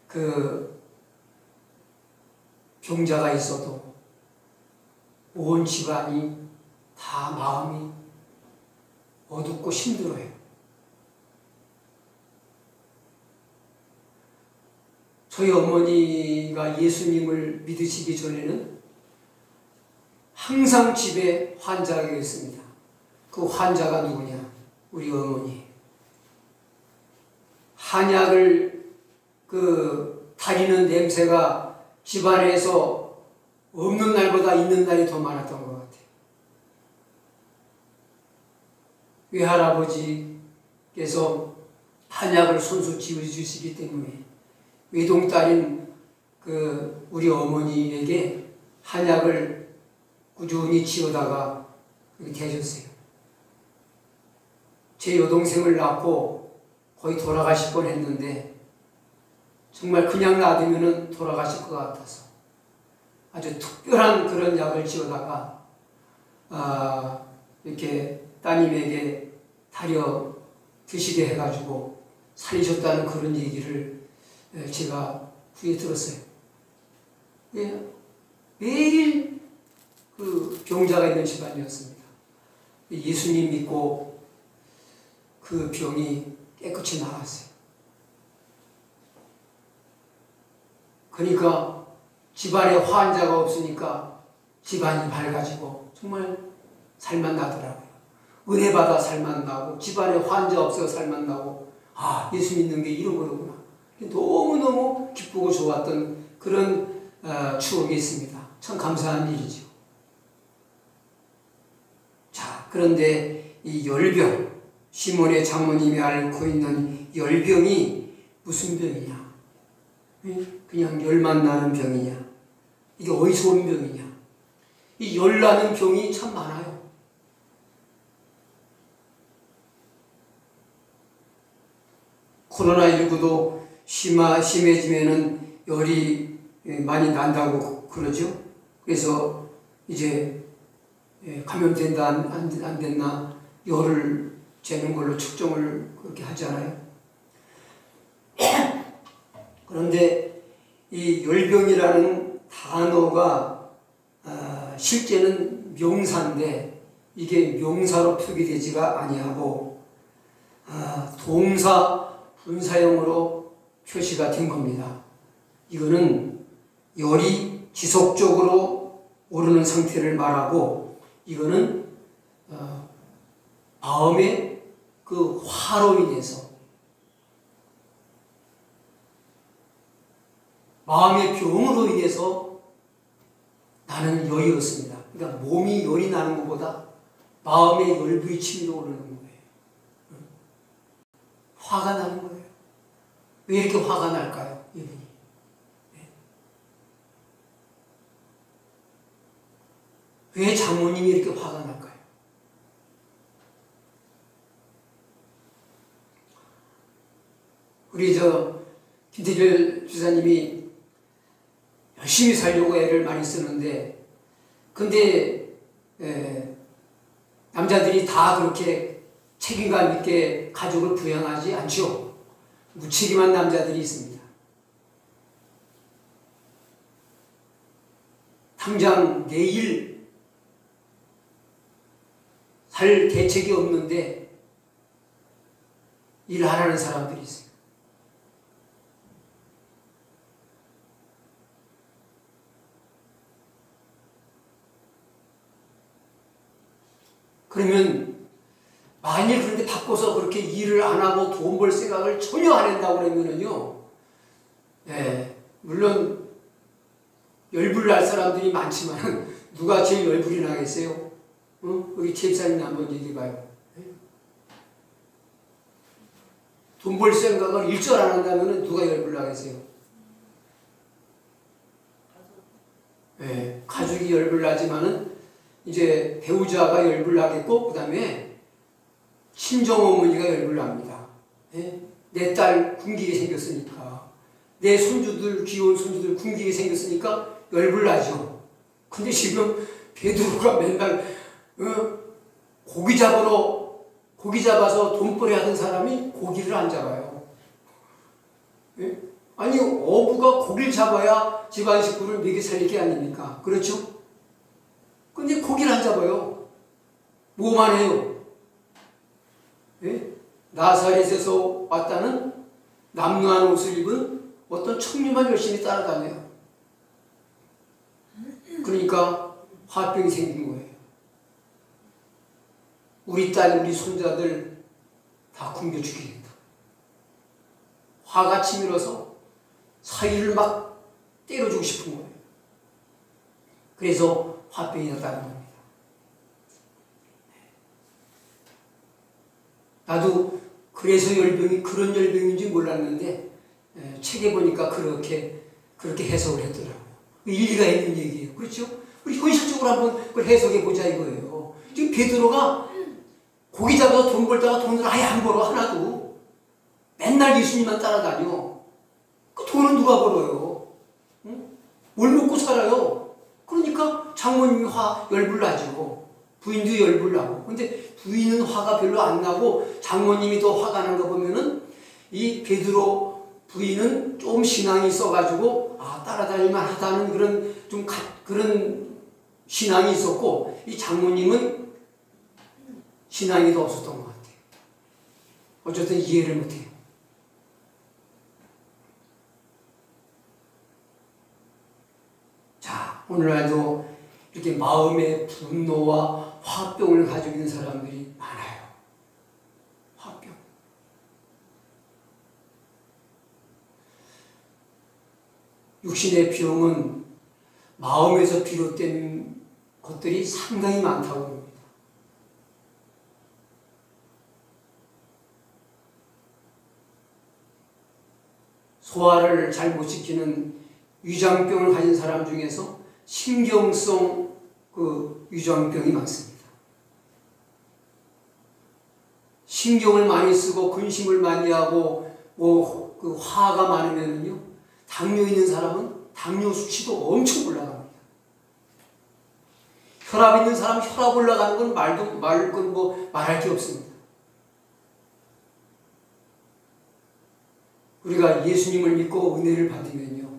그 병자가 있어도 온 집안이 다 마음이 어둡고 힘들어요. 저희 어머니가 예수님을 믿으시기 전에는 항상 집에 환자가 있습니다. 그 환자가 누구냐? 우리 어머니. 한약을 다리는 냄새가 집안에서 없는 날보다 있는 날이 더 많았던 것 같아요. 외할아버지께서 한약을 손수 지어주시기 때문에 외동딸인 우리 어머니에게 한약을 꾸준히 지어다가 대줬어요. 제 여동생을 낳고 거의 돌아가실 뻔했는데 정말 그냥 놔두면 돌아가실 것 같아서 아주 특별한 그런 약을 지어다가 이렇게 따님에게 다려 드시게 해가지고 살리셨다는 그런 얘기를 제가 후에 들었어요. 매일 그 병자가 있는 집안이었습니다. 예수님 믿고 그 병이 깨끗이 나았어요. 그러니까 집안에 환자가 없으니까 집안이 밝아지고 정말 살만 나더라고요. 은혜 받아 살만 나고 집안에 환자 없어서 살만 나고 예수 믿는 게 이런 거구나. 너무너무 기쁘고 좋았던 그런 추억이 있습니다. 참 감사한 일이죠. 자, 그런데 이 열병, 시몬의 장모님이 앓고 있는 열병이 무슨 병이냐? 그냥 열만 나는 병이냐? 이게 어디서 온 병이냐? 이 열 나는 병이 참 많아요. 코로나19도 심해지면은 열이 많이 난다고 그러죠. 그래서 이제 감염된다 안 됐나 열을 재는 걸로 측정을 그렇게 하잖아요. 그런데 이 열병이라는 단어가 실제는 명사인데 이게 명사로 표기되지가 아니하고 동사 분사형으로 표시가 된 겁니다. 이거는 열이 지속적으로 오르는 상태를 말하고 이거는 마음의 그 화로 인해서 마음의 병으로 인해서 나는 열이 없습니다. 그러니까 몸이 열이 나는 것보다 마음의 열부딪힘이 오르는 거예요. 화가 나는 거예요. 왜 이렇게 화가 날까요? 이분이. 왜 장모님이 이렇게 화가 날까요? 우리 김태길 주사님이 열심히 살려고 애를 많이 쓰는데 근데 남자들이 다 그렇게 책임감 있게 가족을 부양하지 않죠. 무책임한 남자들이 있습니다. 당장 내일 살 대책이 없는데 일 안 하는 사람들이 있어요. 그러면 만일 그런데 바꿔서 그렇게 일을 안 하고 돈 벌 생각을 전혀 안 한다고 그러면은요, 물론 열불 날 사람들이 많지만 누가 제일 열불이 나겠어요? 우리 집사님 한번 얘기해봐요. 돈 벌 생각을 일절 안 한다면 누가 열불 나겠어요? 가족이 열불 나지만은 이제 배우자가 열불 나겠고, 그 다음에 친정어머니가 열불 납니다. 내 딸 굶기게 생겼으니까, 내 손주들, 귀여운 손주들 굶기게 생겼으니까 열불 나죠. 근데 지금 베드로가 맨날 고기 잡아서 돈벌이 하던 사람이 고기를 안 잡아요. 예? 아니, 어부가 고기를 잡아야 집안 식구를 먹여 살릴 게 아닙니까? 그렇죠? 근데 고기를 안 잡아요. 뭐만 해요? 예? 나사렛에서 왔다는 남루한 옷을 입은 어떤 청년만 열심히 따라다녀요. 그러니까 화병이 생긴 거예요. 우리 딸, 우리 손자들 다 굶겨 죽이겠다. 화가 치밀어서 사위를 막 때려주고 싶은 거예요. 그래서 화병이 났다는 겁니다. 나도 그래서 열병이 그런 열병인지 몰랐는데 책에 보니까 그렇게 해석을 했더라고요. 일리가 있는 얘기예요. 그렇죠? 우리 현실적으로 한번 그걸 해석해 보자 이거예요. 지금 베드로가 고기 잡아서 돈 벌다가 돈을 아예 안 벌어 하나도. 맨날 예수님만 따라다녀. 그 돈은 누가 벌어요? 응? 뭘 먹고 살아요? 그러니까 장모님이 열불나죠. 부인도 열불나고. 근데 부인은 화가 별로 안 나고 장모님이 더 화가 난 거 보면은 이 베드로 부인은 좀 신앙이 있어가지고 따라다닐만 하다는 그런 신앙이 있었고, 이 장모님은 신앙이 더 없었던 것 같아요. 어쨌든 이해를 못해요. 자, 오늘날도 이렇게 마음의 분노와 화병을 가지고 있는 사람들이 많아요. 화병. 육신의 병은 마음에서 비롯된 것들이 상당히 많다고 합니다. 소화를 잘 못 시키는 위장병을 가진 사람 중에서 신경성 위장병이 많습니다. 신경을 많이 쓰고 근심을 많이 하고 화가 많으면요, 당뇨 있는 사람은 당뇨 수치도 엄청 올라갑니다. 혈압 있는 사람 혈압 올라가는 건 말할 게 없습니다. 우리가 예수님을 믿고 은혜를 받으면요,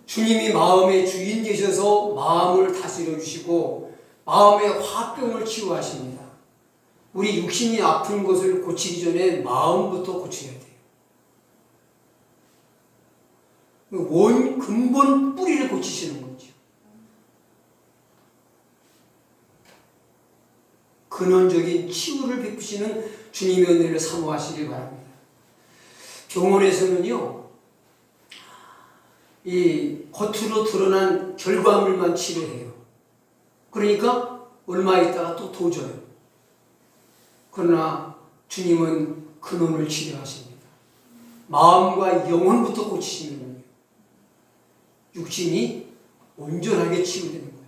주님이 마음의 주인 되셔서 마음을 다스려 주시고 마음의 화병을 치유하십니다. 우리 육신이 아픈 것을 고치기 전에 마음부터 고쳐야 돼요. 근본 뿌리를 고치시는 거죠. 근원적인 치유를 베푸시는 주님의 은혜를 사모하시길 바랍니다. 병원에서는요, 이 겉으로 드러난 결과물만 치료해요. 그러니까 얼마 있다가 또 도져요. 그러나 주님은 근원을 치료하십니다. 마음과 영혼부터 고치시면 육신이 온전하게 치유되는 거예요.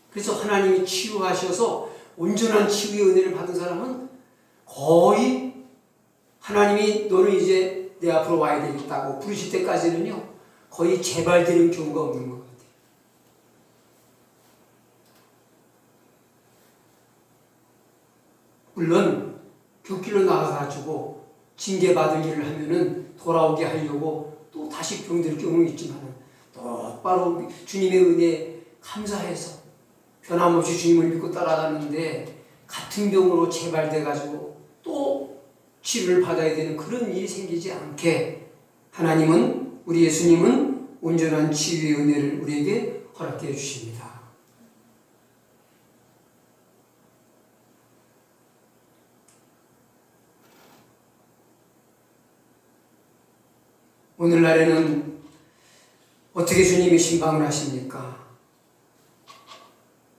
그래서 하나님이 치유하셔서 온전한 치유의 은혜를 받은 사람은 거의 하나님이 너는 이제 내 앞으로 와야 되겠다고 부르실 때까지는요, 거의 재발되는 경우가 없는 것 같아요. 물론 곁길로 나가가지고 징계받을 일을 하면은 돌아오게 하려고 또 다시 병들 경우는 있지만 똑바로 주님의 은혜에 감사해서 변함없이 주님을 믿고 따라가는데 같은 병으로 재발돼가지고 또 치료를 받아야 되는 그런 일이 생기지 않게 하나님은, 우리 예수님은 온전한 치유의 은혜를 우리에게 허락해 주십니다. 오늘날에는 어떻게 주님이 신방을 하십니까?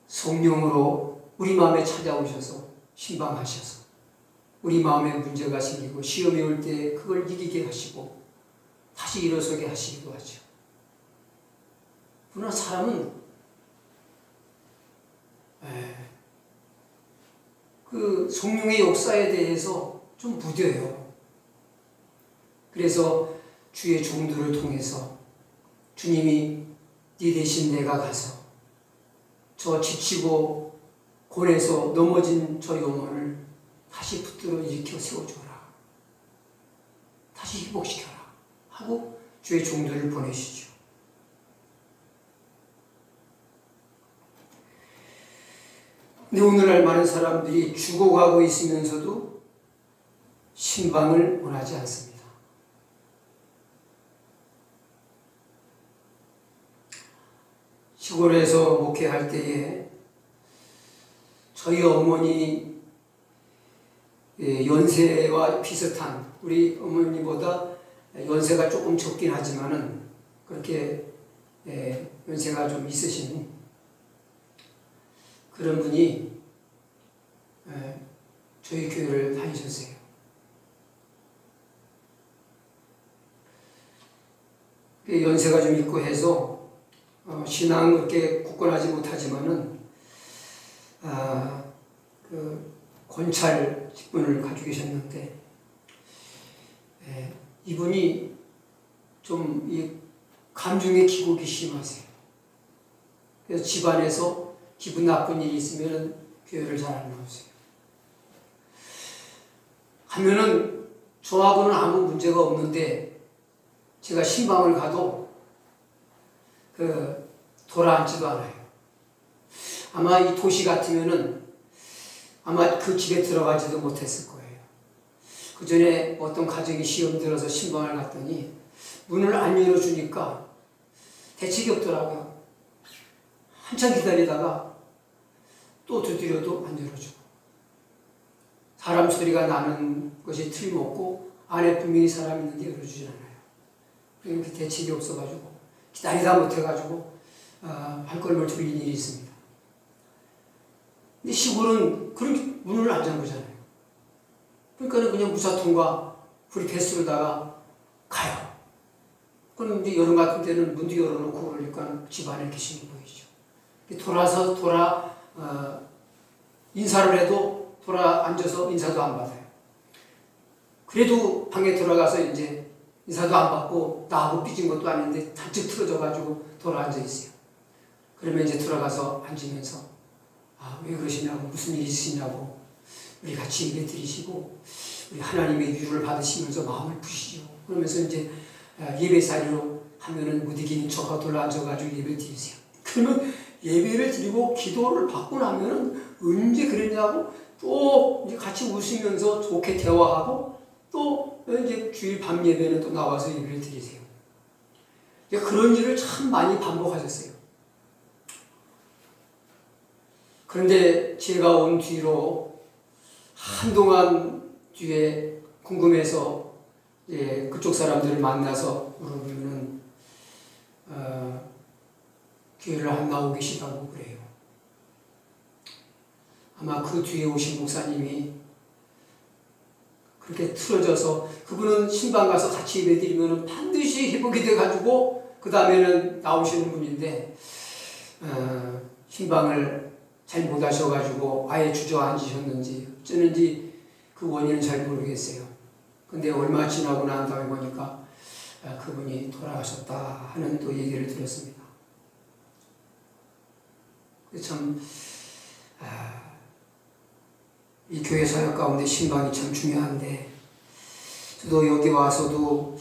성령으로 우리 마음에 찾아오셔서 신방하셔서 우리 마음에 문제가 생기고 시험이 올 때 그걸 이기게 하시고 다시 일어서게 하시기도 하죠. 그러나 사람은 그 성령의 역사에 대해서 좀 무뎌요. 그래서 주의 종들을 통해서 주님이 네 대신 내가 가서 저 지치고 골에서 넘어진 저 영혼을 다시 붙들어 일으켜 세워줘라. 다시 회복시켜라. 하고 주의 종들을 보내시죠. 근데 오늘날 많은 사람들이 죽어가고 있으면서도 신방을 원하지 않습니다. 시골에서 목회할 때에 저희 어머니 연세와 비슷한, 우리 어머니보다 연세가 조금 적긴 하지만은 그렇게 연세가 좀 있으신 그런 분이 저희 교회를 다니셨어요. 연세가 좀 있고 해서 신앙 그렇게 굳건하지 못하지만은 그 권찰 직분을 가지고 계셨는데 이분이 좀 이 감중의 기복이 심하세요. 그래서 집안에서 기분 나쁜 일이 있으면 교회를 잘 안 나오세요. 하면은 저하고는 아무 문제가 없는데 제가 신방을 가도 돌아앉지도 않아요. 아마 이 도시 같으면은 아마 그 집에 들어가지도 못했을 거예요. 그 전에 어떤 가정이 시험 들어서 신방을 갔더니 문을 안 열어주니까 대책이 없더라고요. 한참 기다리다가 또 두드려도 안 열어주고, 사람 소리가 나는 것이 틀림없고 안에 분명히 사람 있는데 열어주진 않아요. 그렇게 대책이 없어가지고 기다리다 못해가지고 발걸음을 돌린 일이 있습니다. 근데 시골은 그렇게 문을 안 잠그잖아요. 그러니까 그냥 무사통과 불이 배수로다가 가요. 그럼 이제 여름 같은 때는 문도 열어놓고 그러니까 집안에 계시는 보이죠. 인사를 해도 돌아 앉아서 인사도 안 받아요. 그래도 방에 들어가서 이제 인사도 안 받고 나하고 삐진 것도 아닌데 단축 틀어져가지고 돌아 앉아 있어요. 그러면 이제 들어가서 앉으면서 왜 그러시냐고, 무슨 일이 있으시냐고 우리 같이 예배 드리시고 우리 하나님의 위로를 받으시면서 마음을 푸시죠. 그러면서 이제 예배자리로 하면은 못 이기는 척하고 돌아 앉아가지고 예배 드리세요. 그러면 예배를 드리고 기도를 받고 나면은 언제 그랬냐고 또 이제 같이 웃으면서 좋게 대화하고 또 이제 주일 밤 예배는 또 나와서 예배를 드리세요. 그런 일을 참 많이 반복하셨어요. 그런데 제가 온 뒤로 한동안 뒤에 궁금해서 그쪽 사람들을 만나서 물어보면은 교회를 안 나오고 계시다고 그래요. 아마 그 뒤에 오신 목사님이 그렇게 틀어져서, 그분은 신방 가서 같이 예배 드리면 반드시 회복이 돼가지고 그 다음에는 나오시는 분인데 신방을 잘 못 하셔가지고 아예 주저앉으셨는지 어쩌는지 그 원인은 잘 모르겠어요. 근데 얼마 지나고 난 다음에 보니까 그분이 돌아가셨다 하는 또 얘기를 들었습니다. 참 이 교회 사역 가운데 신방이 참 중요한데, 저도 여기 와서도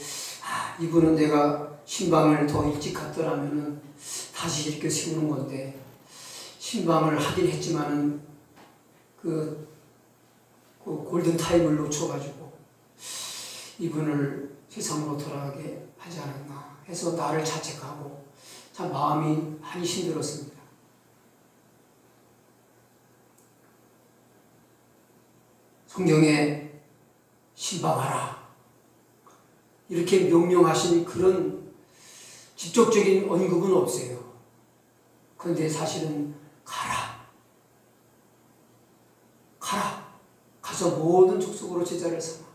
이분은 내가 신방을 더 일찍 갔더라면은 다시 이렇게 세우는 건데, 신방을 하긴 했지만은 그 골든 타임을 놓쳐가지고 이분을 세상으로 돌아가게 하지 않았나 해서 나를 자책하고 참 마음이 많이 힘들었습니다. 성경에 신방하라 이렇게 명령하신 그런 직접적인 언급은 없어요. 그런데 사실은 가라. 가서 모든 족속으로 제자를 삼아.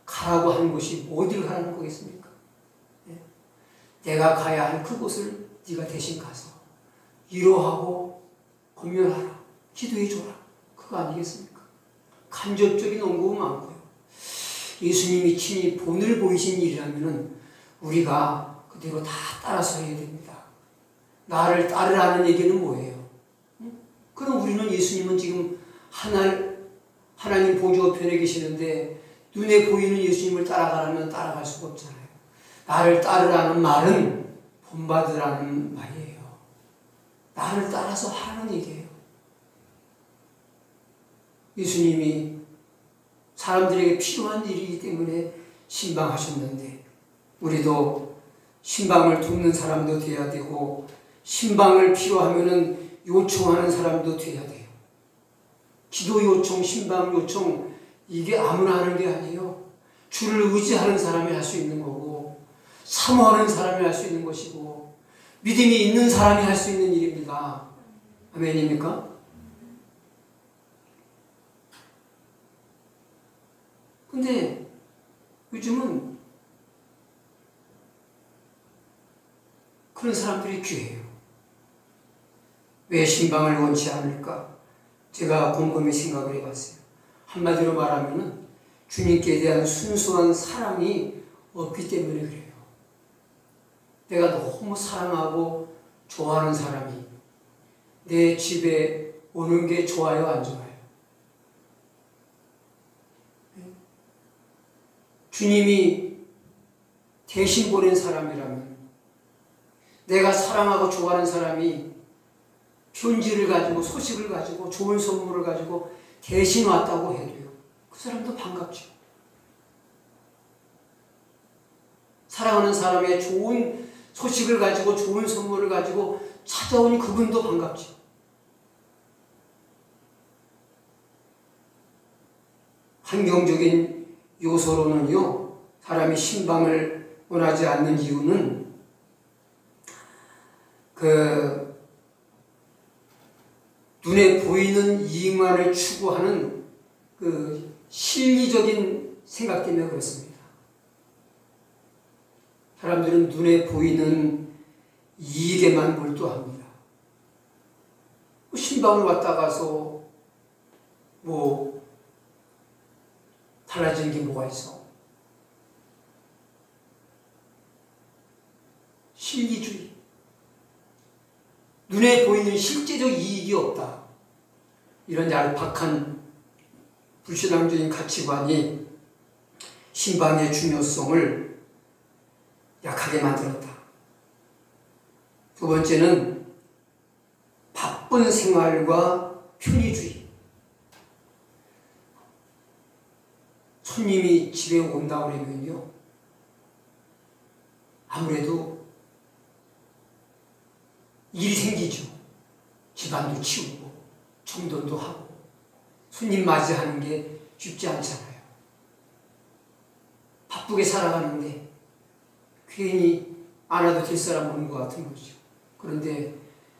가라고 하는 곳이 어디를 가라는 거겠습니까? 내가 가야 할 그곳을 네가 대신 가서 위로하고 권면하라. 기도해줘라. 그거 아니겠습니까? 간접적인 언급은 많고요. 예수님이 친히 본을 보이신 일이라면은 우리가 그대로 다 따라서 해야 됩니다. 나를 따르라는 얘기는 뭐예요? 그럼 우리는 예수님은 지금 하나님 보좌 우편에 계시는데 눈에 보이는 예수님을 따라가라면 따라갈 수가 없잖아요. 나를 따르라는 말은 본받으라는 말이에요. 나를 따라서 하라는 얘기예요. 예수님이 사람들에게 필요한 일이기 때문에 신방하셨는데 우리도 신방을 돕는 사람도 돼야 되고 신방을 필요하면은 요청하는 사람도 돼야 돼요. 기도 요청, 신방 요청 이게 아무나 하는 게 아니에요. 주를 의지하는 사람이 할 수 있는 거고 사모하는 사람이 할 수 있는 것이고 믿음이 있는 사람이 할 수 있는 일입니다. 아멘입니까? 근데 요즘은 그런 사람들이 귀해요. 왜 신방을 원치 않을까? 제가 곰곰이 생각을 해봤어요. 한마디로 말하면 주님께 대한 순수한 사랑이 없기 때문에 그래요. 내가 너무 사랑하고 좋아하는 사람이 내 집에 오는 게 좋아요, 안 좋아요? 주님이 대신 보낸 사람이라면 내가 사랑하고 좋아하는 사람이 편지를 가지고 소식을 가지고 좋은 선물을 가지고 대신 왔다고 해도요. 그 사람도 반갑죠. 사랑하는 사람의 좋은 소식을 가지고 좋은 선물을 가지고 찾아오니 그분도 반갑죠. 환경적인 요소로는요. 사람이 신방을 원하지 않는 이유는 눈에 보이는 이익만을 추구하는 실리적인 생각 때문에 그렇습니다. 사람들은 눈에 보이는 이익에만 몰두합니다. 신방을 왔다 가서 달라지는 게 뭐가 있어? 실리주의. 눈에 보이는 실제적 이익이 없다. 이런 얄팍한 불신앙적인 가치관이 신방의 중요성을 약하게 만들었다. 두 번째는 바쁜 생활과 편의주의. 손님이 집에 온다고 그러면요. 아무래도 일이 생기죠. 집안도 치우고 정돈도 하고 손님 맞이하는 게 쉽지 않잖아요. 바쁘게 살아가는데 괜히 안 와도 될 사람 오는 것 같은 거죠. 그런데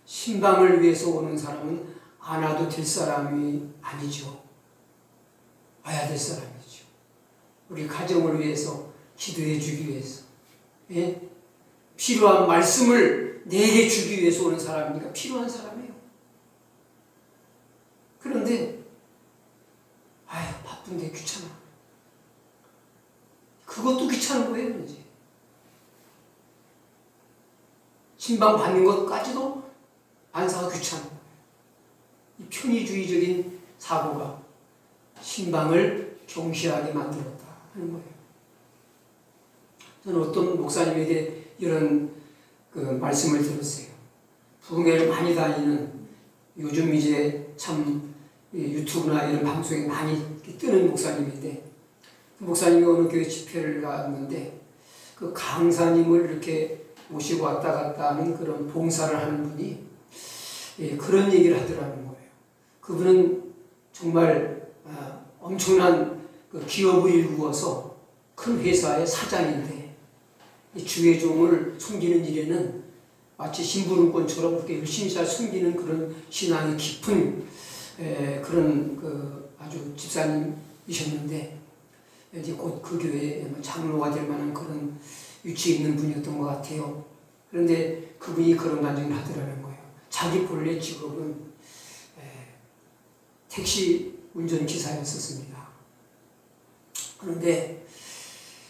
신방을 위해서 오는 사람은 안 와도 될 사람이 아니죠. 와야 될 사람이죠. 우리 가정을 위해서 기도해 주기 위해서 필요한 말씀을 내게 주기 위해서 오는 사람이니까 필요한 사람이에요. 그런데 바쁜데 귀찮아. 그것도 귀찮은 거예요. 이제 신방 받는 것까지도 안사가 귀찮은 거예요. 이 편의주의적인 사고가 신방을 경시하게 만들었다 하는 거예요. 저는 어떤 목사님에게 이런 말씀을 들었어요. 부흥회를 많이 다니는 요즘 이제 참 유튜브나 이런 방송에 많이 뜨는 목사님인데 그 목사님이 어느 교회 집회를 갔는데 그 강사님을 이렇게 모시고 왔다 갔다 하는 그런 봉사를 하는 분이 그런 얘기를 하더라는 거예요. 그분은 정말 엄청난 기업을 일구어서 큰 회사의 사장인데 주의 종을 섬기는 일에는 마치 심부름꾼처럼 그렇게 열심히 잘 섬기는 그런 신앙이 깊은 그런 아주 집사님이셨는데 이제 곧 그 교회에 장로가 될 만한 그런 위치에 있는 분이었던 것 같아요. 그런데 그분이 그런 간증을 하더라는 거예요. 자기 본래 직업은 택시 운전기사였었습니다. 그런데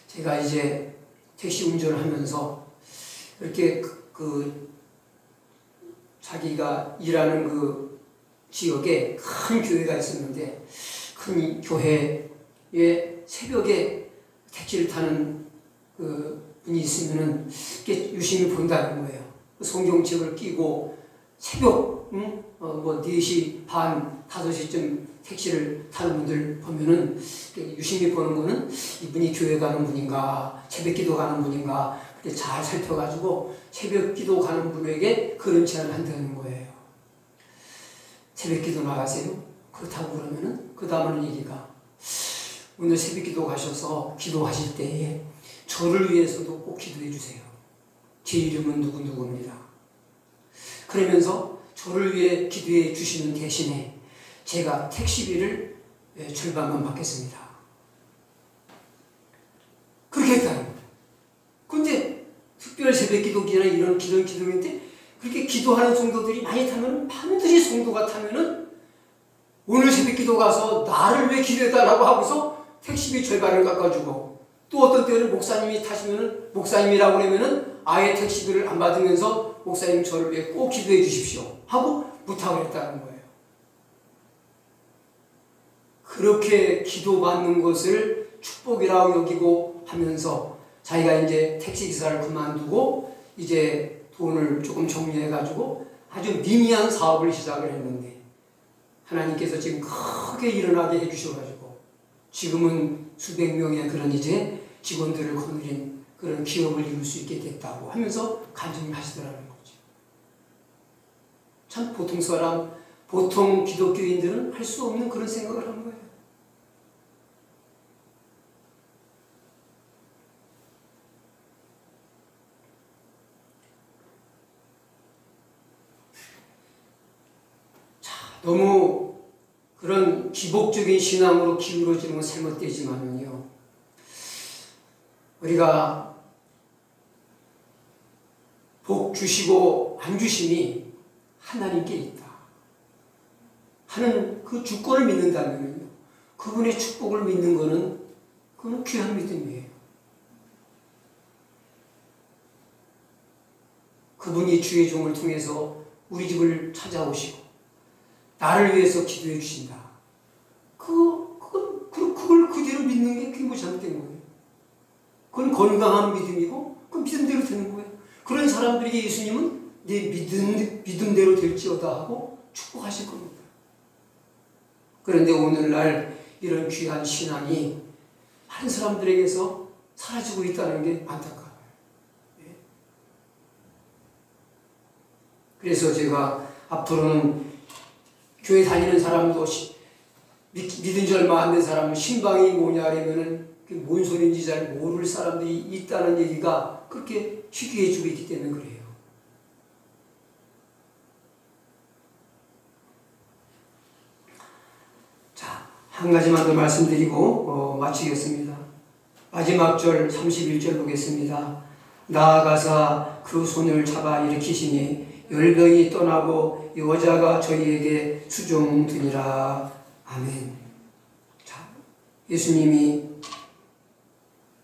제가 이제 택시 운전을 하면서 이렇게 자기가 일하는 그 지역에 큰 교회가 있었는데 큰 교회에 새벽에 택시를 타는 그 분이 있으면은 이렇게 유심히 본다는 거예요. 성경책을 끼고 새벽 4시 반, 5시쯤 택시를 타는 분들 보면은 유심히 보는 거는 이분이 교회 가는 분인가, 새벽 기도 가는 분인가, 잘 살펴가지고 새벽 기도 가는 분에게 그런 제안을 한다는 거예요. 새벽 기도 나가세요? 그렇다고 그러면은 그 다음은 얘기가 오늘 새벽 기도 가셔서 기도하실 때에 저를 위해서도 꼭 기도해 주세요. 제 이름은 누구누구입니다. 그러면서 저를 위해 기도해 주시는 대신에 제가 택시비를 절반만 받겠습니다. 그렇게 했다는 거예요. 그런데 특별 새벽 기도기나 이런 기도인데 그렇게 기도하는 성도들이 많이 타면 반드시 성도가 타면은 오늘 새벽 기도 가서 나를 왜 기도해달라고 하고서 택시비 절반을 깎아주고 또 어떤 때는 목사님이 타시면은 목사님이라고 그러면은 아예 택시비를 안 받으면서 목사님 저를 위해 꼭 기도해 주십시오 하고 부탁을 했다는 거예요. 그렇게 기도받는 것을 축복이라고 여기고 하면서 자기가 이제 택시기사를 그만두고 이제 돈을 조금 정리해가지고 아주 미미한 사업을 시작을 했는데 하나님께서 지금 크게 일어나게 해주셔가지고 지금은 수백 명의 그런 이제 직원들을 거느린 그런 기업을 이룰 수 있게 됐다고 하면서 간증을 하시더라는 거죠. 참 보통 사람, 보통 기독교인들은 할 수 없는 그런 생각을 한 거예요. 너무 그런 기복적인 신앙으로 기울어지는 건 잘못되지만은요, 우리가 복 주시고 안 주심이 하나님께 있다 하는 그 주권을 믿는다면요, 그분의 축복을 믿는 거는 그건 귀한 믿음이에요. 그분이 주의 종을 통해서 우리 집을 찾아오시고 나를 위해서 기도해 주신다. 그걸 그대로 믿는 게 그게 뭐 잘못된 거예요. 그건 건강한 믿음이고 그 믿음대로 되는 거예요. 그런 사람들에게 예수님은 내 믿음대로 될지어다 하고 축복하실 겁니다. 그런데 오늘날 이런 귀한 신앙이 많은 사람들에게서 사라지고 있다는 게 안타까워요. 그래서 제가 앞으로는 교회 다니는 사람도 믿은 지 얼마 안 된 사람은 신방이 뭐냐 하면은 뭔 소리인지 잘 모를 사람들이 있다는 얘기가 그렇게 희귀해지고 있기 때문에 그래요. 자, 한 가지만 더 말씀드리고 마치겠습니다. 마지막 절 31절 보겠습니다. 나아가사 그 손을 잡아 일으키시니 열병이 떠나고 여자가 저희에게 수종드니라. 아멘. 자, 예수님이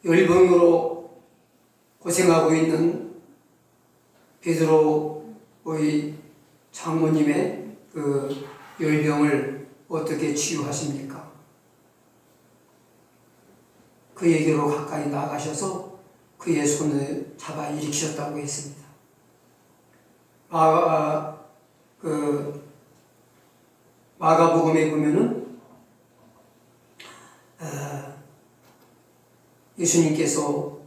열병으로 고생하고 있는 베드로의 장모님의 그 열병을 어떻게 치유하십니까? 그에게로 가까이 나가셔서 그의 손을 잡아 일으키셨다고 했습니다. 마가복음에 보면은 예수님께서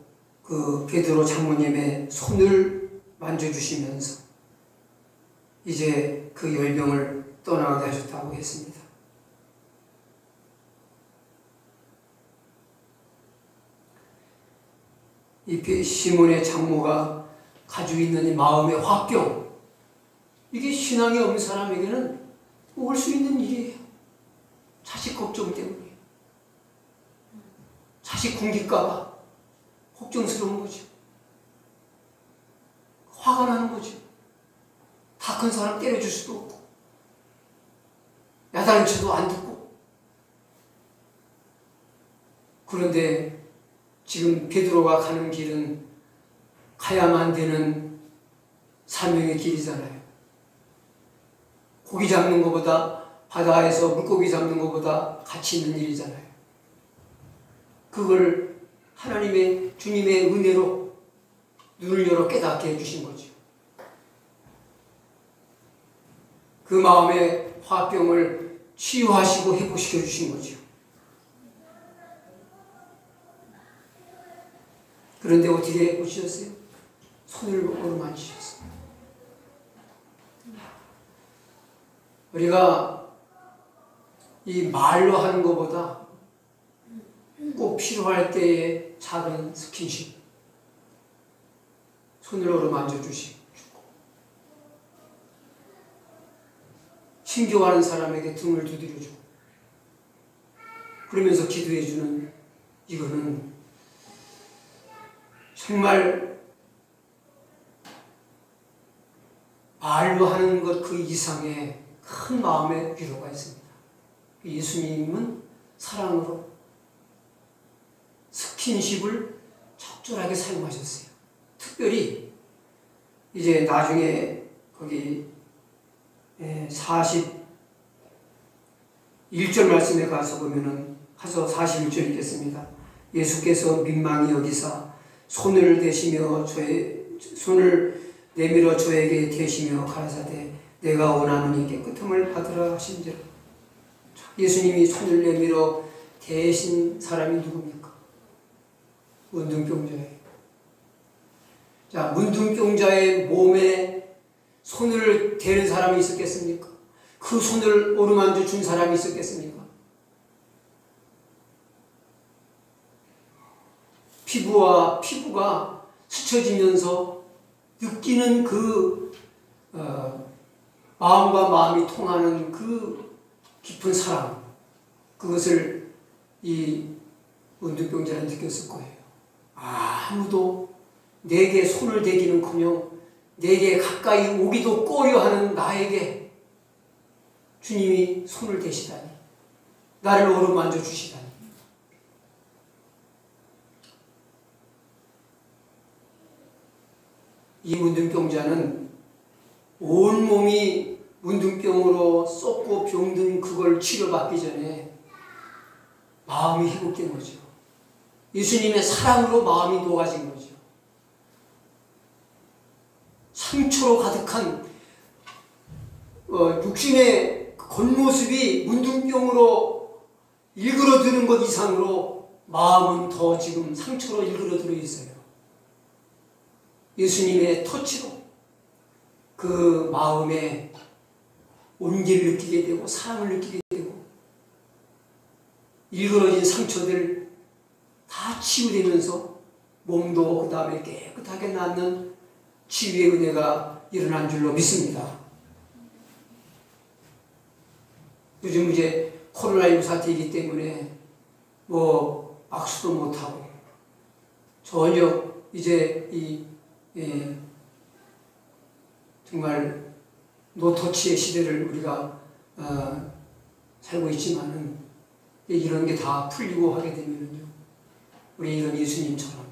그 베드로 장모님의 손을 만져주시면서 이제 그 열병을 떠나게 하셨다고 했습니다. 이 시몬의 장모가 가지고 있는 이 마음의 화병, 이게 신앙이 없는 사람에게는 올 수 있는 일이에요. 자식 걱정 때문에. 자식 굶길까봐 걱정스러운 거죠. 화가 나는 거죠. 다 큰 사람 때려줄 수도 없고, 야단쳐도 안 듣고. 그런데 지금 베드로가 가는 길은 가야만 되는 사명의 길이잖아요. 고기 잡는 것보다, 바다에서 물고기 잡는 것보다 가치 있는 일이잖아요. 그걸 하나님의, 주님의 은혜로 눈을 열어 깨닫게 해주신 거죠. 그 마음의 화병을 치유하시고 회복시켜 주신 거죠. 그런데 어떻게 보셨어요? 손을 어루만지셨어요. 우리가 이 말로 하는 것보다 꼭 필요할 때의 작은 스킨십, 손을 어루만져 주시고, 힘겨워하는 사람에게 등을 두드려주고, 그러면서 기도해주는, 이거는 정말 말로 하는 것 그 이상의 큰 마음의 위로가 있습니다. 예수님은 사랑으로 스킨십을 적절하게 사용하셨어요. 특별히 이제 나중에 거기 41절 말씀에 가서 보면은, 가서 41절 읽겠습니다. 예수께서 민망히 여기사 손을 내밀어 저에게 대시며 가라사대 내가 원하노니 깨끗함을 받으라 하신지라. 예수님이 손을 내밀어 대신 사람이 누굽니까? 문둥병자예요. 자, 문둥병자의 몸에 손을 대는 사람이 있었겠습니까? 그 손을 어루만져 준 사람이 있었겠습니까? 피부가 스쳐지면서 느끼는 그 마음과 마음이 통하는 그 깊은 사랑, 그것을 이 문둥병자는 느꼈을 거예요. 아무도 내게 손을 대기는커녕 내게 가까이 오기도 꺼려하는 나에게 주님이 손을 대시다니, 나를 어루만져 주시다니. 이 문둥병자는 온몸이 문둥병으로 썩고 병든 그걸 치료받기 전에 마음이 회복된 거죠. 예수님의 사랑으로 마음이 녹아진 거죠. 상처로 가득한 육신의 겉모습이 문둥병으로 일그러드는 것 이상으로 마음은 더 지금 상처로 일그러들어 있어요. 예수님의 터치로 그 마음에 온기를 느끼게 되고 사랑을 느끼게 되고, 일그러진 상처들 다 치유되면서 몸도 그 다음에 깨끗하게 낫는 치유의 은혜가 일어난 줄로 믿습니다. 요즘 이제 코로나19 사태이기 때문에 악수도 못하고 전혀 이제 정말 노터치의 시대를 우리가 살고 있지만은, 이런 게 다 풀리고 하게 되면은요, 우리 이런 예수님처럼,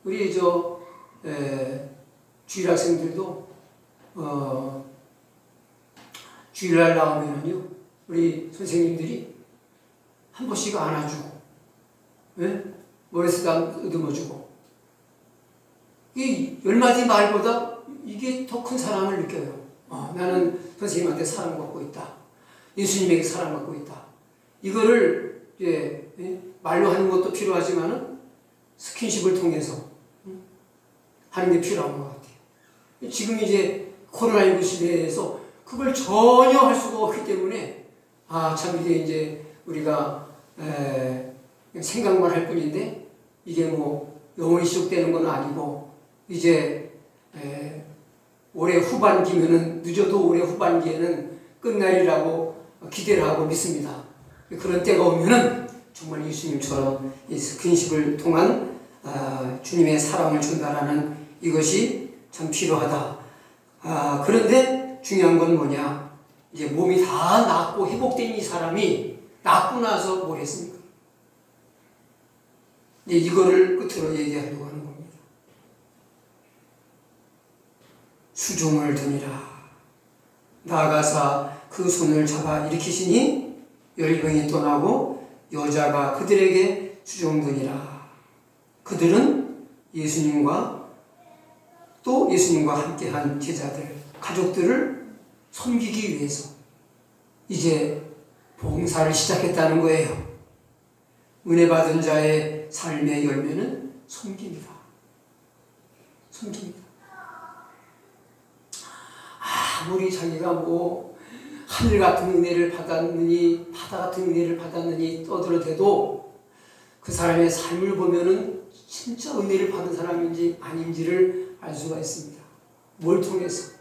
우리 주일 학생들도 주일날 나오면은요, 우리 선생님들이 한 번씩 안아주고, 머리수도 더듬어주고, 이 10마디 말보다 이게 더 큰 사랑을 느껴요. 나는 선생님한테 사랑받고 있다. 예수님에게 사랑받고 있다. 이거를 말로 하는 것도 필요하지만은 스킨십을 통해서 하는 게 필요한 것 같아요. 지금 이제 코로나19 시대에서 그걸 전혀 할 수가 없기 때문에 참 이제 우리가 생각만 할 뿐인데, 이게 영원히 지속되는 건 아니고, 이제 올해 후반기면은, 늦어도 올해 후반기에는 끝날이라고 기대를 하고 믿습니다. 그런 때가 오면은 정말 예수님처럼 이 스킨십을 통한 주님의 사랑을 전달하는 이것이 참 필요하다. 그런데 중요한 건 뭐냐? 이제 몸이 다 낫고 회복된 이 사람이 낫고 나서 뭘 했습니까? 이제 이거를 끝으로 얘기하려고 하는 겁니다. 수종을 두니라. 나아가사 그 손을 잡아 일으키시니 열병이 떠나고 여자가 그들에게 수종드니라. 그들은 예수님과 또 예수님과 함께한 제자들, 가족들을 섬기기 위해서 이제 봉사를 시작했다는 거예요. 은혜 받은 자의 삶의 열매는 섬깁니다. 섬깁니다. 아무리 자기가 하늘 같은 은혜를 받았느니 바다 같은 은혜를 받았느니 떠들어대도 그 사람의 삶을 보면은 진짜 은혜를 받은 사람인지 아닌지를 알 수가 있습니다. 뭘 통해서?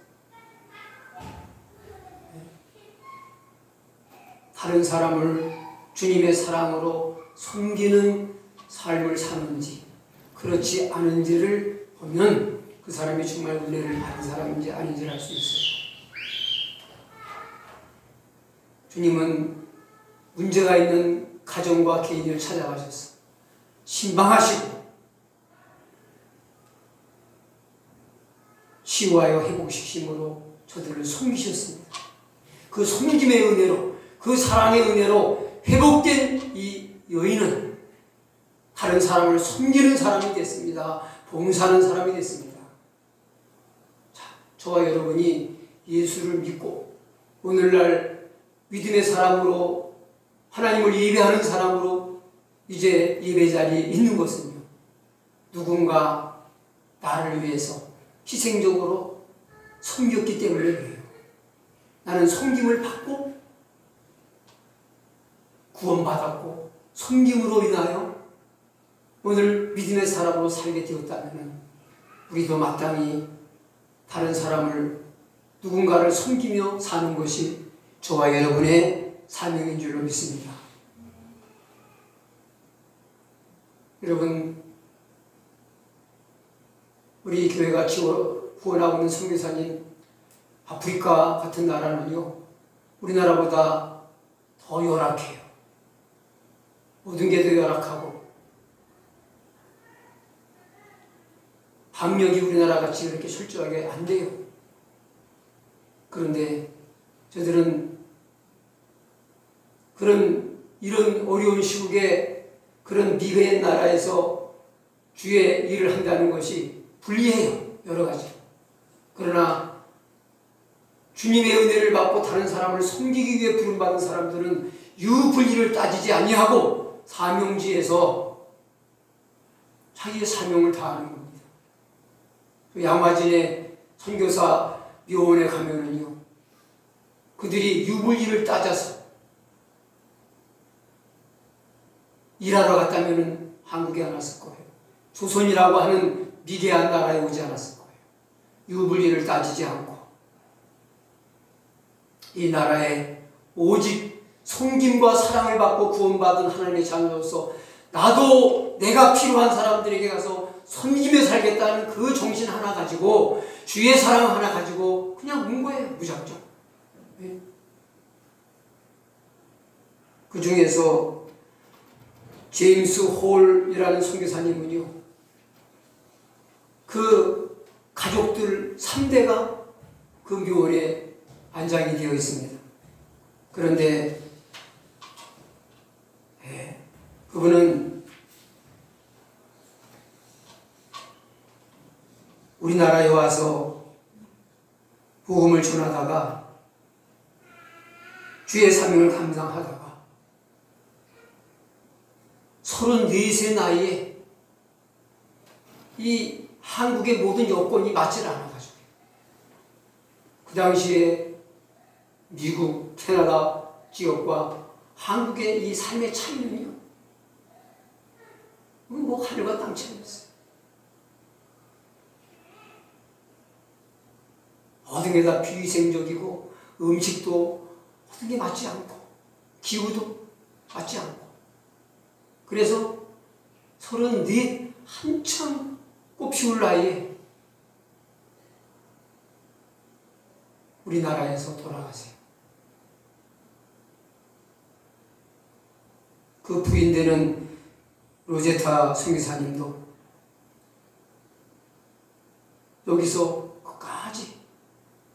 다른 사람을 주님의 사랑으로 섬기는 삶을 사는지 그렇지 않은지를 보면 그 사람이 정말 은혜를 받은 사람인지 아닌지를 알 수 있어요. 주님은 문제가 있는 가정과 개인을 찾아가셔서 신방하시고 치유하여 회복시킴으로 저들을 섬기셨습니다. 그 섬김의 은혜로, 그 사랑의 은혜로 회복된 이 여인은 다른 사람을 섬기는 사람이 됐습니다. 봉사하는 사람이 됐습니다. 자, 저와 여러분이 예수를 믿고 오늘날 믿음의 사람으로 하나님을 예배하는 사람으로 이제 예배 자리에 있는 것은요, 누군가 나를 위해서 희생적으로 섬겼기 때문에 그래요. 나는 섬김을 받고 구원받았고 섬김으로 인하여 오늘 믿음의 사람으로 살게 되었다면 우리도 마땅히 다른 사람을 누군가를 섬기며 사는 것이 저와 여러분의 사명인 줄로 믿습니다. 여러분, 우리 교회가 후원하고 있는 선교사님, 아프리카 같은 나라는요, 우리나라보다 더 열악해요. 모든 게 더 열악하고 방역이 우리나라 같이 그렇게 철저하게 안 돼요. 그런데 저들은 이런 어려운 시국에 그런 미개의 나라에서 주의 일을 한다는 것이 불리해요. 여러 가지. 그러나 주님의 은혜를 받고 다른 사람을 섬기기 위해 부름받은 사람들은 유불리를 따지지 아니하고 사명지에서 자기의 사명을 다하는 겁니다. 양화진의 선교사 묘원에 가면은요, 그들이 유불리를 따져서 일하러 갔다면은 한국에 안 왔을 거예요. 조선이라고 하는 미개한 나라에 오지 않았을 거예요. 유불리를 따지지 않고 이 나라에 오직 섬김과 사랑을 받고 구원받은 하나님의 자녀로서 나도 내가 필요한 사람들에게 가서 섬기며 살겠다는 그 정신 하나 가지고 주의 사랑 하나 가지고 그냥 온 거예요. 무작정. 네. 그 중에서 제임스 홀이라는 선교사님은요, 그 가족들 3대가 그 묘원에 안장이 되어 있습니다. 그런데 그분은 우리나라에 와서 복음을 전하다가 주의 사명을 감당하다가 34세 나이에 이 한국의 모든 여건이 맞질 않아가지고 그 당시에 미국, 캐나다 지역과 한국의 이 삶의 차이는요, 하늘과 땅 차이였어요. 모든 게 다 비위생적이고 음식도 모든 게 맞지 않고 기후도 맞지 않고 그래서 34 한참 꽃피울 나이에 우리나라에서 돌아가세요. 그 부인되는 로제타 선교사님도 여기서 끝까지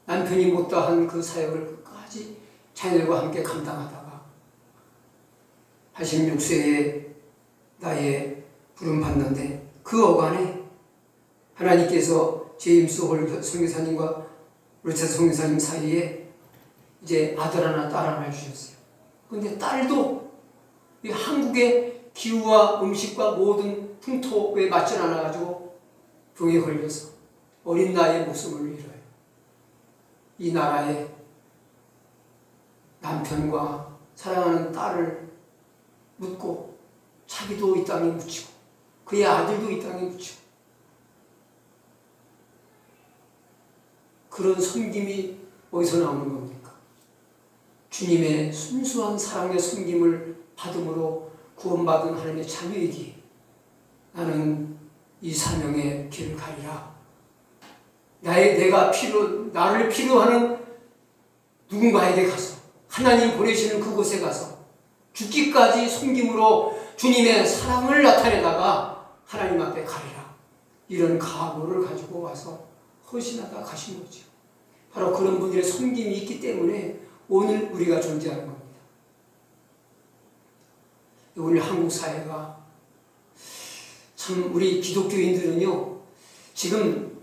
남편이 못다한 그 사역을 끝까지 자녀들과 함께 감당하다가 86세에 나이에 부름 받는데 그 어간에 하나님께서 제임스 홀 선교사님과 로체스 선교사님 사이에 이제 아들 하나 딸 하나 주셨어요. 그런데 딸도 이 한국의 기후와 음식과 모든 풍토에 맞지 않아가지고 병에 걸려서 어린 나이에 목숨을 잃어요. 이 나라에 남편과 사랑하는 딸을 묻고 자기도 이 땅에 묻히고 그의 아들도 이 땅에 묻히고 그런 섬김이 어디서 나오는 겁니까? 주님의 순수한 사랑의 섬김을 받음으로 구원받은 하나님의 자녀이기에 나는 이 사명의 길을 가리라. 나를 필요하는 누군가에게 가서 하나님 보내시는 그곳에 가서 죽기까지 섬김으로 주님의 사랑을 나타내다가 하나님 앞에 가리라. 이런 각오를 가지고 와서 헌신하다 가신 거죠. 바로 그런 분들의 섬김이 있기 때문에 오늘 우리가 존재하는 겁니다. 오늘 한국 사회가 참 우리 기독교인들은요 지금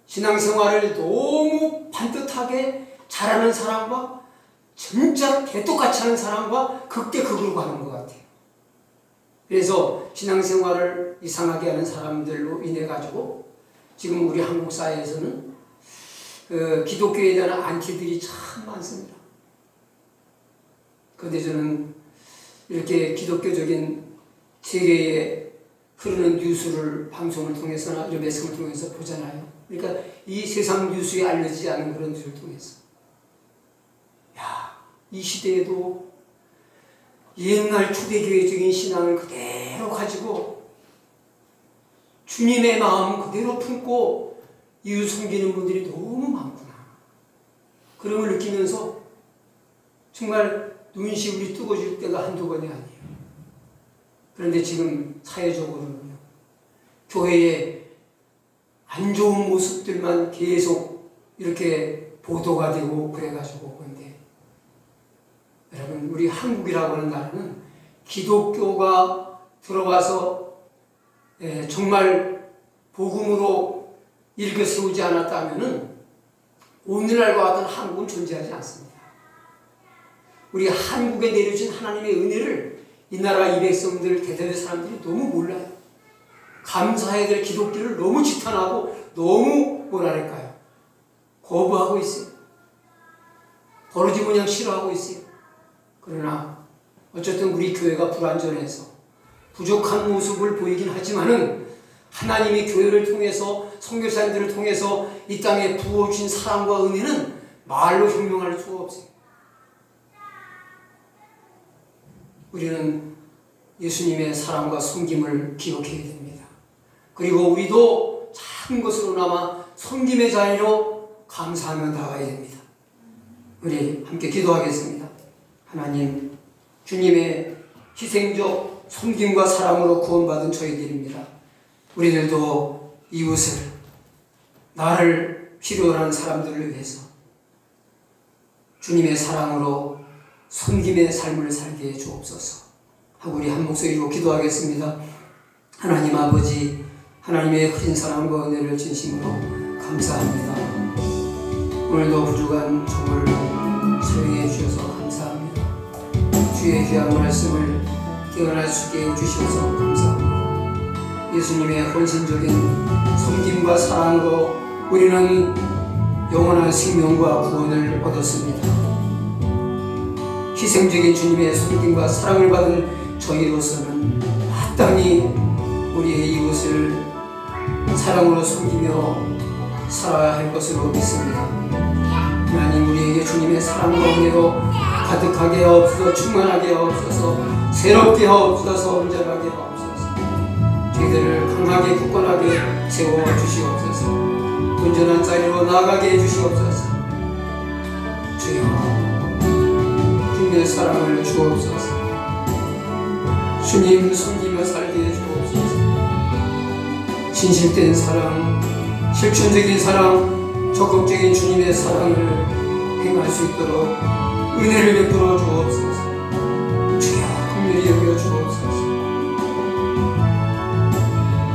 신앙생활을 너무 반듯하게 잘하는 사람과 진짜 개똑같이 하는 사람과 극대극으로 가는 것 같아요. 그래서 신앙생활을 이상하게 하는 사람들로 인해 가지고 지금 우리 한국 사회에서는 기독교에 대한 안티들이 참 많습니다. 그런데 저는 이렇게 기독교적인 세계에 흐르는 뉴스를 방송을 통해서나 이런 매스컴을 통해서 보잖아요. 그러니까 이 세상 뉴스에 알려지지 않은 그런 뉴스를 통해서 이 시대에도 옛날 초대교회적인 신앙을 그대로 가지고 주님의 마음 그대로 품고 이웃 섬기는 분들이 너무 많구나. 그런 걸 느끼면서 정말 눈시울이 뜨거워질 때가 한두 번이 아니에요. 그런데 지금 사회적으로는요, 교회에 안 좋은 모습들만 계속 이렇게 보도가 되고 그래가지고 그런데 여러분 우리 한국이라고 하는 나라는 기독교가 들어와서 정말 복음으로 일궈 세우지 않았다면은 오늘날과 같은 한국은 존재하지 않습니다. 우리 한국에 내려진 하나님의 은혜를 이 나라 이 백성들 대대의 사람들이 너무 몰라요. 감사해야 될 기독교를 너무 지탄하고 너무 뭐랄까요 거부하고 있어요. 버러지모양 싫어하고 있어요. 그러나 어쨌든 우리 교회가 불완전해서 부족한 모습을 보이긴 하지만은 하나님이 교회를 통해서 선교사님들을 통해서 이 땅에 부어주신 사랑과 은혜는 말로 형용할 수가 없어요. 우리는 예수님의 사랑과 섬김을 기억해야 됩니다. 그리고 우리도 작은 것으로나마 섬김의 자리로 감사하며 나가야 됩니다. 우리 함께 기도하겠습니다. 하나님, 주님의 희생적 섬김과 사랑으로 구원받은 저희들입니다. 우리들도 이웃을, 나를 필요로 하는 사람들을 위해서 주님의 사랑으로 섬김의 삶을 살게 해 주옵소서 하고 우리 한 목소리로 기도하겠습니다. 하나님 아버지, 하나님의 큰 사랑과 은혜를 진심으로 감사합니다. 오늘도 부족한 종을 사용해 주셔서 감사합니다. 주의 귀한 말씀을 깨어날 수 있게 해주셔서 감사합니다. 예수님의 헌신적인 섬김과 사랑으로 우리는 영원한 생명과 구원을 얻었습니다. 희생적인 주님의 섬김과 사랑을 받은 저희로서는 마땅히 우리의 이웃을 사랑으로 섬기며 살아야 할 것으로 믿습니다. 하나님, 우리에게 주님의 사랑과 은혜로 가득하게 하옵소서, 충만하게 하옵소서, 새롭게 하옵소서, 온전하게 하옵소서. 저희들을 강하게 굳건하게 세워주시옵소서. 온전한 자리로 나아가게 해주시옵소서. 주여, 주님의 사랑을 주옵소서. 주님 섬기며 살게 해주옵소서. 진실된 사랑, 실천적인 사랑, 적극적인 주님의 사랑을 행할 수 있도록 은혜를 베풀어 주옵소서. 주여 긍휼히 여겨 주옵소서.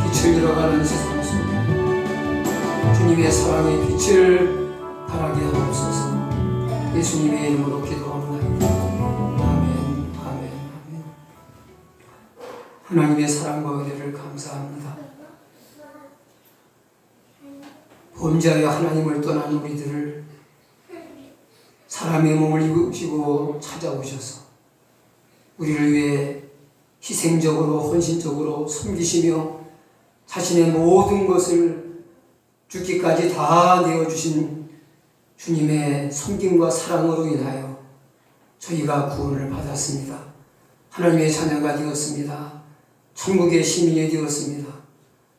빛을 잃어가는 세상 속에 주님의 사랑의 빛을 발하게 하옵소서. 예수님의 이름으로 기도합니다. 아멘, 아멘, 아멘. 하나님의 사랑과 은혜를 감사합니다. 범죄하여 하나님을 떠난 우리들을 사람의 몸을 입으시고 찾아오셔서 우리를 위해 희생적으로 헌신적으로 섬기시며 자신의 모든 것을 죽기까지 다 내어주신 주님의 섬김과 사랑으로 인하여 저희가 구원을 받았습니다. 하나님의 자녀가 되었습니다. 천국의 시민이 되었습니다.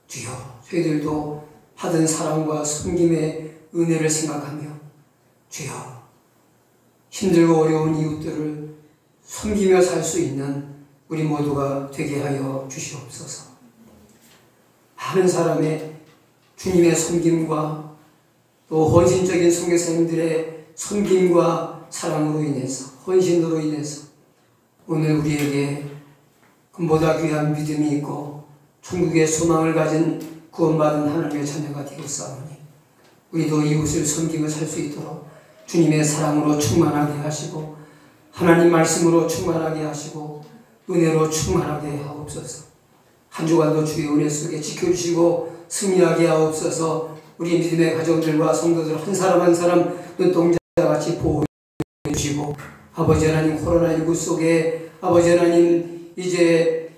주여, 저희들도 받은 사랑과 섬김의 은혜를 생각하며 주여, 힘들고 어려운 이웃들을 섬기며 살 수 있는 우리 모두가 되게 하여 주시옵소서. 많은 사람의 주님의 섬김과 또 헌신적인 선교사님들의 섬김과 사랑으로 인해서, 헌신으로 인해서 오늘 우리에게 금보다 귀한 믿음이 있고 천국의 소망을 가진 구원받은 하나님의 자녀가 되었사오니 우리도 이웃을 섬기며 살 수 있도록 주님의 사랑으로 충만하게 하시고 하나님 말씀으로 충만하게 하시고 은혜로 충만하게 하옵소서. 한 주간도 주의 은혜 속에 지켜주시고 승리하게 하옵소서. 우리 믿음의 가정들과 성도들 한 사람 한 사람 눈동자같이 보호해 주시고 아버지 하나님, 코로나19 속에 아버지 하나님, 이제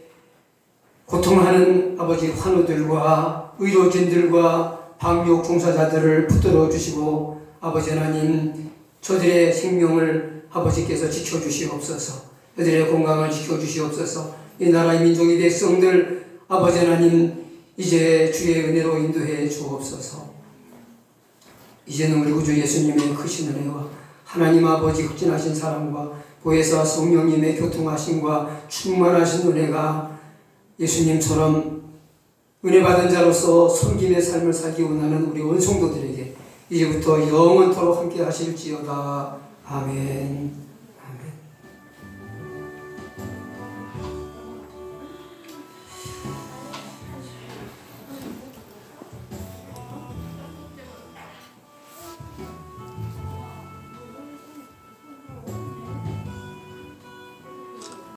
고통하는 아버지 환우들과 의료진들과 방역 종사자들을 붙들어 주시고 아버지 하나님, 저들의 생명을 아버지께서 지켜주시옵소서. 저들의 건강을 지켜주시옵소서. 이 나라의 민족의 백성들 아버지 하나님, 이제 주의 은혜로 인도해 주옵소서. 이제는 우리 구주 예수님의 크신 은혜와 하나님 아버지 극진하신 사랑과 보혜사 성령님의 교통하심과 충만하신 은혜가 예수님처럼 은혜받은 자로서 섬김의 삶을 살기 원하는 우리 온 성도들에게 이제부터 영원토록 함께 하실지어다. 아멘.